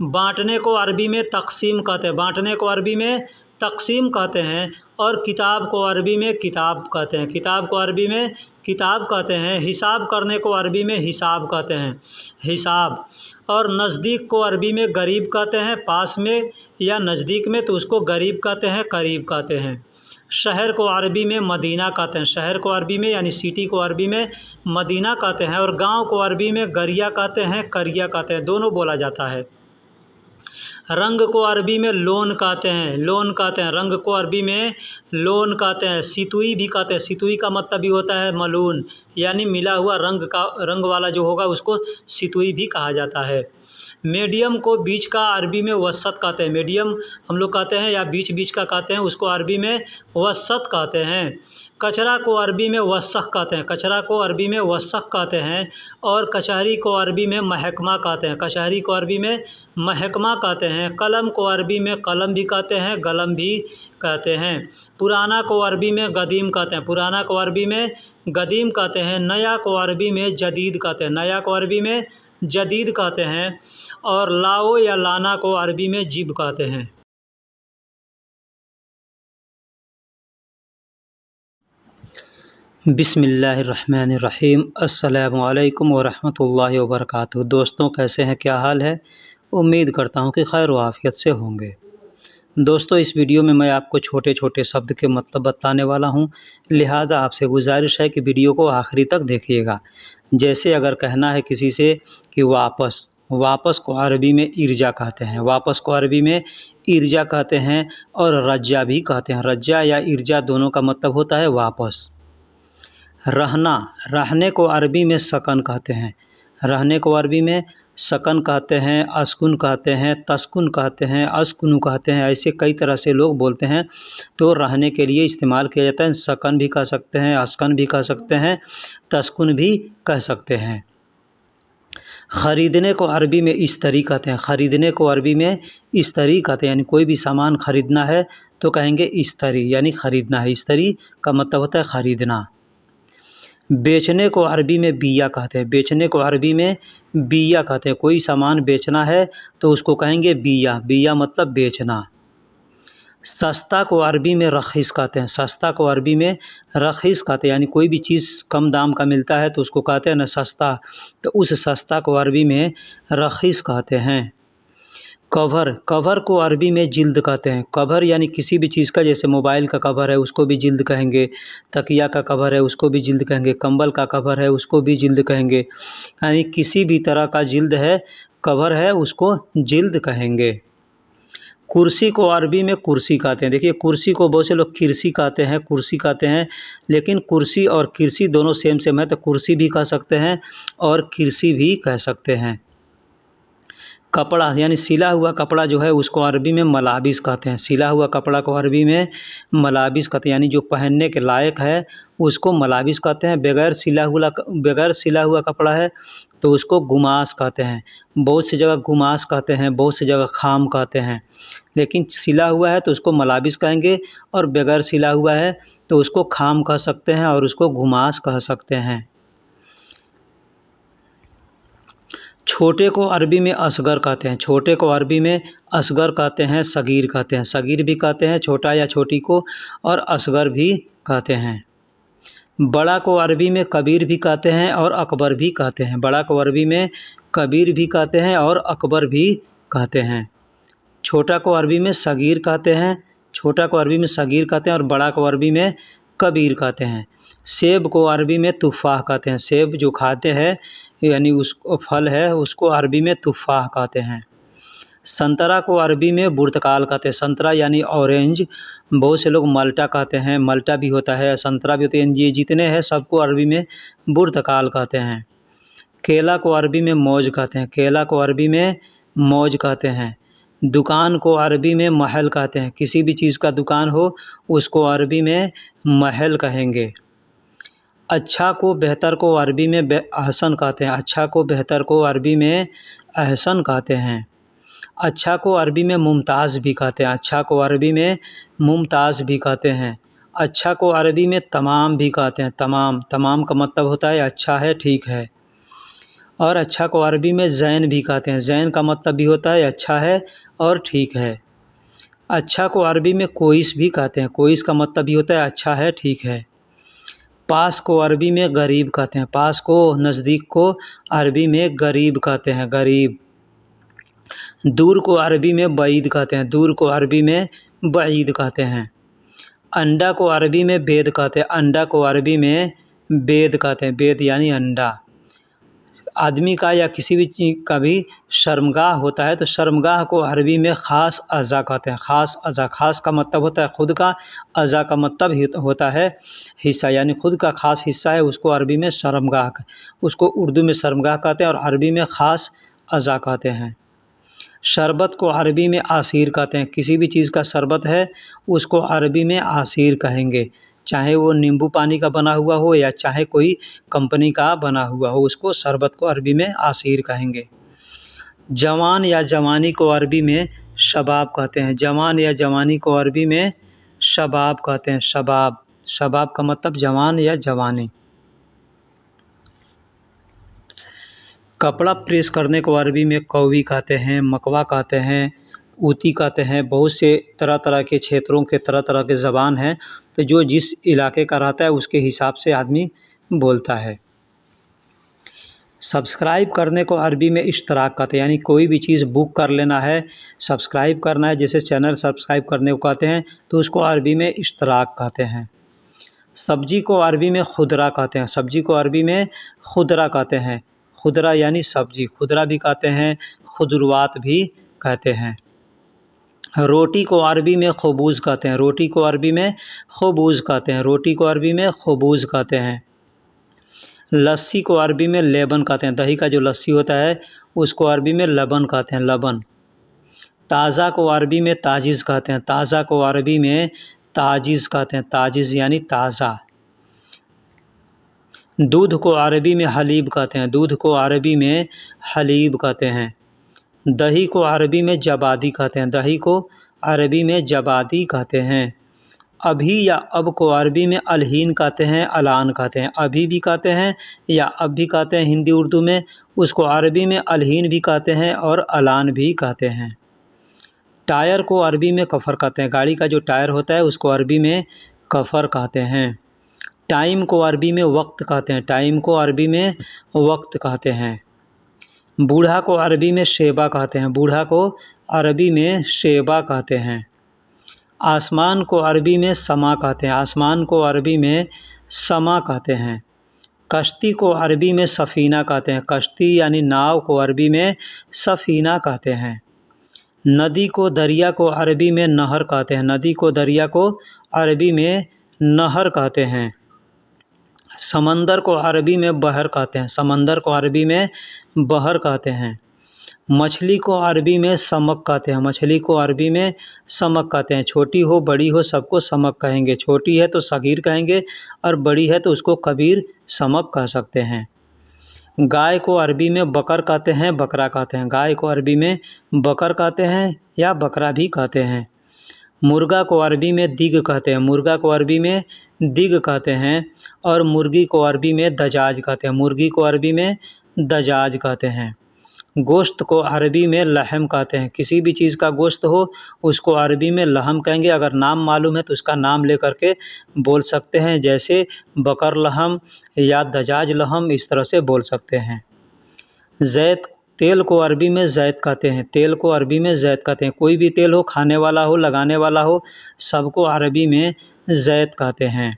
Speaker 1: बाँटने को अरबी में तक़सीम कहते हैं। बाँटने को अरबी में तक़सीम कहते हैं। और किताब को अरबी में किताब कहते हैं। किताब को अरबी में किताब कहते हैं। हिसाब करने को अरबी में हिसाब कहते हैं। हिसाब। और नज़दीक को अरबी में गरीब कहते हैं। पास में या नज़दीक में तो उसको गरीब कहते हैं, करीब कहते हैं। शहर को अरबी में मदीना कहते हैं। शहर को अरबी में यानी सिटी को अरबी में मदीना कहते हैं। और गाँव को अरबी में गरिया कहते हैं, करिया कहते हैं, दोनों बोला जाता है। रंग को अरबी में लोन कहते हैं। लोन कहते हैं। रंग को अरबी में लोन कहते हैं। सितुई भी कहते हैं। सितुई का मतलब भी होता है मलून, यानी मिला हुआ रंग का, रंग वाला जो होगा उसको सितुई भी कहा जाता है। मीडियम को बीच का अरबी में वसत कहते हैं। मीडियम हम लोग कहते हैं या बीच बीच का कहते हैं, उसको अरबी में वसत कहते हैं। कचरा को अरबी में वसख कहते हैं। कचरा को अरबी में वसख कहते हैं। और कचहरी को अरबी में महकमा कहते हैं। कचहरी को अरबी में महकमा कहते हैं। कलम को अरबी में कलम भी कहते हैं, गलम भी कहते हैं। पुराना को अरबी में गदीम कहते हैं। पुराना को अरबी में गदीम कहते हैं। नया को अरबी में जदीद कहते हैं। नया को अरबी में जदीद कहते हैं। और लाओ या लाना को अरबी में जिब कहते हैं। बिस्मिल्लाहिर्रहमानिर्रहीम। अस्सलामु अलैकुम वरहमतुल्लाहि वबरकातुहू। दोस्तों, कैसे हैं, क्या हाल है? उम्मीद करता हूं कि खैर व आफियत से होंगे। दोस्तों, इस वीडियो में मैं आपको छोटे छोटे शब्द के मतलब बताने वाला हूं, लिहाजा आपसे गुजारिश है कि वीडियो को आखिरी तक देखिएगा। जैसे अगर कहना है किसी से कि वापस, वापस को अरबी में इर्जा कहते हैं। वापस को अरबी में इर्जा कहते हैं। और रज्जा भी कहते हैं। रज्जा या इर्जा दोनों का मतलब होता है वापस। रहना, रहने को अरबी में सकन कहते हैं। रहने को अरबी में सकन कहते हैं, अस्कुन कहते हैं, तस्कुन कहते हैं, अस्कुनु कहते हैं। ऐसे कई तरह से लोग बोलते हैं, तो रहने के लिए इस्तेमाल किया जाता है। सकन भी कह सकते हैं, अस्कन भी कह सकते हैं, तस्कुन भी कह सकते हैं। ख़रीदने को अरबी में इस्तरी कहते हैं। ख़रीदने को अरबी में इस्तरी कहते हैं, यानी कोई भी सामान ख़रीदना है तो कहेंगे इस्तरी, यानी ख़रीदना है। इस्तरी का मतलब होता है ख़रीदना। बेचने को अरबी में बिया कहते हैं। बेचने को अरबी में बिया कहते हैं। कोई सामान बेचना है तो उसको कहेंगे बिया। बिया मतलब बेचना। सस्ता को अरबी में रखीस कहते हैं। सस्ता को अरबी में रखीस कहते हैं, यानी कोई भी चीज़ कम दाम का मिलता है तो उसको कहते हैं ना सस्ता, तो उस सस्ता को अरबी में रखीस कहते हैं। कवर, कवर को अरबी में जिल्द कहते हैं। कवर यानी किसी भी चीज़ का, जैसे मोबाइल का कवर है उसको भी जिल्द कहेंगे, तकिया का कवर है उसको भी जिल्द कहेंगे, कंबल का कवर है उसको भी जिल्द कहेंगे, यानी किसी भी तरह का जिल्द है, कवर है, उसको जिल्द कहेंगे। कुर्सी को अरबी में कुर्सी कहते हैं। देखिए कुर्सी को बहुत से लोग किरसी कहते हैं, कुर्सी कहते हैं, लेकिन कुर्सी और किरसी दोनों सेम सेम है, तो कुर्सी भी कह सकते हैं और किरसी भी कह सकते हैं। कपड़ा यानी सिला हुआ कपड़ा जो है उसको अरबी में मलाबिस कहते हैं। सिला हुआ कपड़ा को अरबी में मलाबिस कहते हैं, यानी जो पहनने के लायक है उसको मलाबिस कहते हैं। बगैर सिला हुआ कपड़ा है तो उसको गुमास कहते हैं। बहुत सी जगह गुमास कहते हैं, बहुत सी जगह खाम कहते हैं, लेकिन सिला हुआ है तो उसको मलाबिस कहेंगे, और बगैर सिला हुआ है तो उसको खाम कह सकते हैं और उसको गुमास कह सकते हैं। छोटे को अरबी में असगर कहते हैं। छोटे को अरबी में असगर कहते हैं, सगीर कहते हैं। सगीर भी कहते हैं छोटा या छोटी को, और असगर भी कहते हैं। बड़ा को अरबी में कबीर भी कहते हैं और अकबर भी कहते हैं। बड़ा को अरबी में कबीर भी कहते हैं और अकबर भी कहते हैं। छोटा को अरबी में सगीर कहते हैं, छोटा को अरबी में सगीर कहते हैं, और बड़ा को अरबी में कबीर कहते हैं। सेब को अरबी में तुफ़ाह कहते हैं। सेब जो खाते हैं यानी उसको फल है उसको अरबी में तुफ़ाह कहते हैं। संतरा को अरबी में बुर्तकाल कहते हैं। संतरा यानी ऑरेंज, बहुत से लोग मल्टा कहते हैं, मल्टा भी होता है, संतरा भी होता है, ये जितने हैं सबको अरबी में बुर्तकाल कहते हैं। केला को अरबी में मौज कहते हैं। केला को अरबी में मौज कहते हैं। दुकान को अरबी में महल कहते हैं। किसी भी चीज़ का दुकान हो उसको अरबी में महल कहेंगे। अच्छा को बेहतर को अरबी में अहसन कहते हैं। अच्छा को बेहतर को अरबी में अहसन कहते हैं। अच्छा को अरबी में मुमताज़ भी कहते हैं। अच्छा को अरबी में मुमताज़ भी कहते हैं। अच्छा को अरबी में तमाम भी कहते हैं। तमाम, तमाम का मतलब होता है अच्छा है, ठीक है। और अच्छा को अरबी में ज़ैन भी कहते हैं। ज़ैन का मतलब भी होता है अच्छा है और ठीक है। अच्छा को अरबी में कोइस भी कहते हैं। कोइस का मतलब भी होता है अच्छा है, ठीक है। पास को अरबी में गरीब कहते हैं। पास को, नज़दीक को अरबी में गरीब कहते हैं, गरीब। दूर को अरबी में बईद कहते हैं। दूर को अरबी में बईद कहते हैं। अंडा को अरबी में बेद कहते हैं। अंडा को अरबी में बेद कहते हैं। बेद यानी अंडा। आदमी का या किसी भी चीज़ का भी शर्मगाह होता है तो शर्मगाह को अरबी में ख़ास अज़ा कहते हैं। ख़ास अज़ा, ख़ास का मतलब होता है खुद का, अज़ा का मतलब होता है हिस्सा, यानी खुद का ख़ास हिस्सा है उसको अरबी में शर्मगाह, उसको उर्दू में शर्मगाह कहते हैं और अरबी में ख़ास अज़ा कहते हैं। शरबत को अरबी में आसीर कहते हैं। किसी भी चीज़ का शरबत है उसको अरबी में आसीर कहेंगे, चाहे वो नींबू पानी का बना हुआ हो या चाहे कोई कंपनी का बना हुआ हो, उसको शरबत को अरबी में आसीर कहेंगे। जवान या जवानी को अरबी में शबाब कहते हैं। जवान या जवानी को अरबी में शबाब कहते हैं। शबाब, शबाब का मतलब जवान या जवानी। कपड़ा प्रेस करने को अरबी में कौवी कहते हैं, मकवा कहते हैं, ऊती कहते हैं। बहुत से तरह तरह के क्षेत्रों के तरह तरह के ज़बान हैं, तो जो जिस इलाके का रहता है उसके हिसाब से आदमी बोलता है। सब्सक्राइब करने को अरबी में इश्तराक कहते हैं, यानी कोई भी चीज़ बुक कर लेना है, सब्सक्राइब करना है, जैसे चैनल सब्सक्राइब करने को कहते हैं तो उसको अरबी में इश्तराक कहते हैं। सब्जी को अरबी में खुदरा कहते हैं। सब्जी को अरबी में खुदरा कहते हैं। खुदरा यानी सब्जी, खुदरा भी कहते हैं, खुदरवात भी कहते हैं। रोटी को अरबी में खबूज़ कहते हैं। रोटी को अरबी में खबूज़ कहते हैं। रोटी को अरबी में खबूज़ कहते हैं। लस्सी को अरबी में लेबन कहते हैं। दही का जो लस्सी होता है उसको अरबी में लबन कहते हैं, लबन। ताज़ा को अरबी में ताजिज़ कहते हैं, ताज़ा को अरबी में ताजिज़ कहते हैं, ताजिज़ यानी ताज़ा। दूध को अरबी में हलीब कहते हैं, दूध को अरबी में हलीब कहते हैं। दही को अरबी में जबादी कहते हैं, दही को अरबी में जबादी कहते हैं। अभी या अब को अरबी में अलहीन कहते हैं, अलान कहते हैं। अभी भी कहते हैं या अब भी कहते हैं हिंदी उर्दू में, उसको अरबी में अलहीन भी कहते हैं और अलान भी कहते हैं। टायर को अरबी में कफ़र कहते हैं, गाड़ी का जो टायर होता है उसको अरबी में कफ़र कहते हैं। टाइम को अरबी में वक्त कहते हैं, टाइम को अरबी में वक्त कहते हैं। बूढ़ा को अरबी में शेबा कहते हैं, बूढ़ा को अरबी में शेबा कहते हैं। आसमान को अरबी में समा कहते हैं, आसमान को अरबी में समा कहते हैं। कश्ती को अरबी में सफ़ीना कहते हैं, कश्ती यानी नाव को अरबी में सफ़ीना कहते हैं। नदी को दरिया को अरबी में नहर कहते हैं, नदी को दरिया को अरबी में नहर कहते हैं। समंदर को अरबी में बहर कहते हैं, समंदर को अरबी में बहर कहते हैं। मछली को अरबी में समक कहते हैं, मछली को अरबी में समक कहते हैं। छोटी हो बड़ी हो सबको समक कहेंगे, छोटी है तो सगीर कहेंगे और बड़ी है तो उसको कबीर समक कह सकते हैं। गाय को अरबी में बकर कहते हैं, बकरा कहते हैं, गाय को अरबी में बकर कहते हैं या बकरा भी कहते हैं। मुर्गा को अरबी में दिग कहते हैं, मुर्गा को अरबी में दिग कहते हैं। और मुर्गी को अरबी में दजाज कहते हैं, मुर्गी को अरबी में दजाज कहते हैं। गोश्त को अरबी में लहम कहते हैं, किसी भी चीज़ का गोश्त हो उसको अरबी में लहम कहेंगे। अगर नाम मालूम है तो उसका नाम लेकर के बोल सकते हैं, जैसे बकर लहम या दजाज लहम, इस तरह से बोल सकते हैं। जैत, तेल को अरबी में जैत कहते हैं, तेल को अरबी में जैत कहते हैं। कोई भी तेल हो, खाने वाला हो, लगाने वाला हो, सबको अरबी में जैत कहते हैं,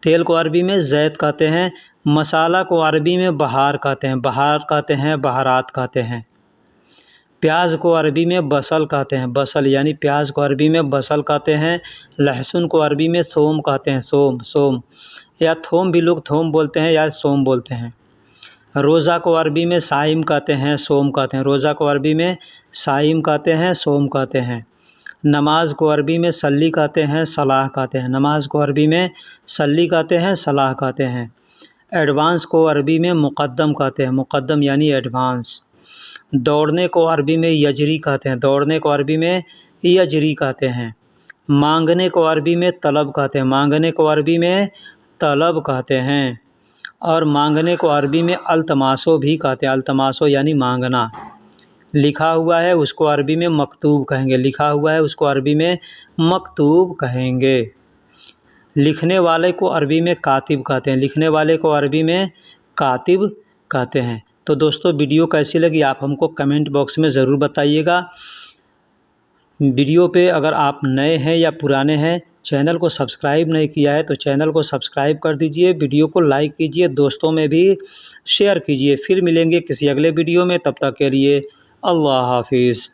Speaker 1: तेल को अरबी में जैत कहते हैं। मसाला को अरबी में बहार कहते हैं, बहार कहते हैं, बहारात कहते हैं। प्याज को अरबी में बसल कहते हैं, बसल यानी प्याज को अरबी में बसल कहते हैं। लहसुन को अरबी में सोम कहते हैं, सोम, सोम या थोम भी लोग थोम बोलते हैं या सोम बोलते हैं। रोज़ा को अरबी में साइम कहते हैं, सोम कहते हैं, रोज़ा को अरबी में साइम कहते हैं, सोम कहते हैं। नमाज को अरबी में सल्ली कहते हैं, सलाह कहते हैं, नमाज को अरबी में सल्ली कहते हैं, सलाह कहते हैं। एडवांस को अरबी में मुक़द्दम कहते हैं, मुक़द्दम यानी एडवांस। दौड़ने को अरबी में यजरी कहते हैं, दौड़ने को अरबी में यजरी कहते हैं। मांगने को अरबी में तलब कहते हैं, मांगने को अरबी में तलब कहते हैं। और मांगने को अरबी में अल्तमासो भी कहते हैं, अल्तमासो यानी मांगना। लिखा हुआ है उसको अरबी में मकतूब कहेंगे, लिखा हुआ है उसको अरबी में मकतूब कहेंगे। लिखने वाले को अरबी में कातिब कहते हैं, लिखने वाले को अरबी में कातिब कहते हैं। तो दोस्तों वीडियो कैसी लगी आप हमको कमेंट बॉक्स में ज़रूर बताइएगा। वीडियो पे अगर आप नए हैं या पुराने हैं, चैनल को सब्सक्राइब नहीं किया है तो चैनल को सब्सक्राइब कर दीजिए, वीडियो को लाइक कीजिए, दोस्तों में भी शेयर कीजिए। फिर मिलेंगे किसी अगले वीडियो में, तब तक के लिए अल्लाह हाफिज़।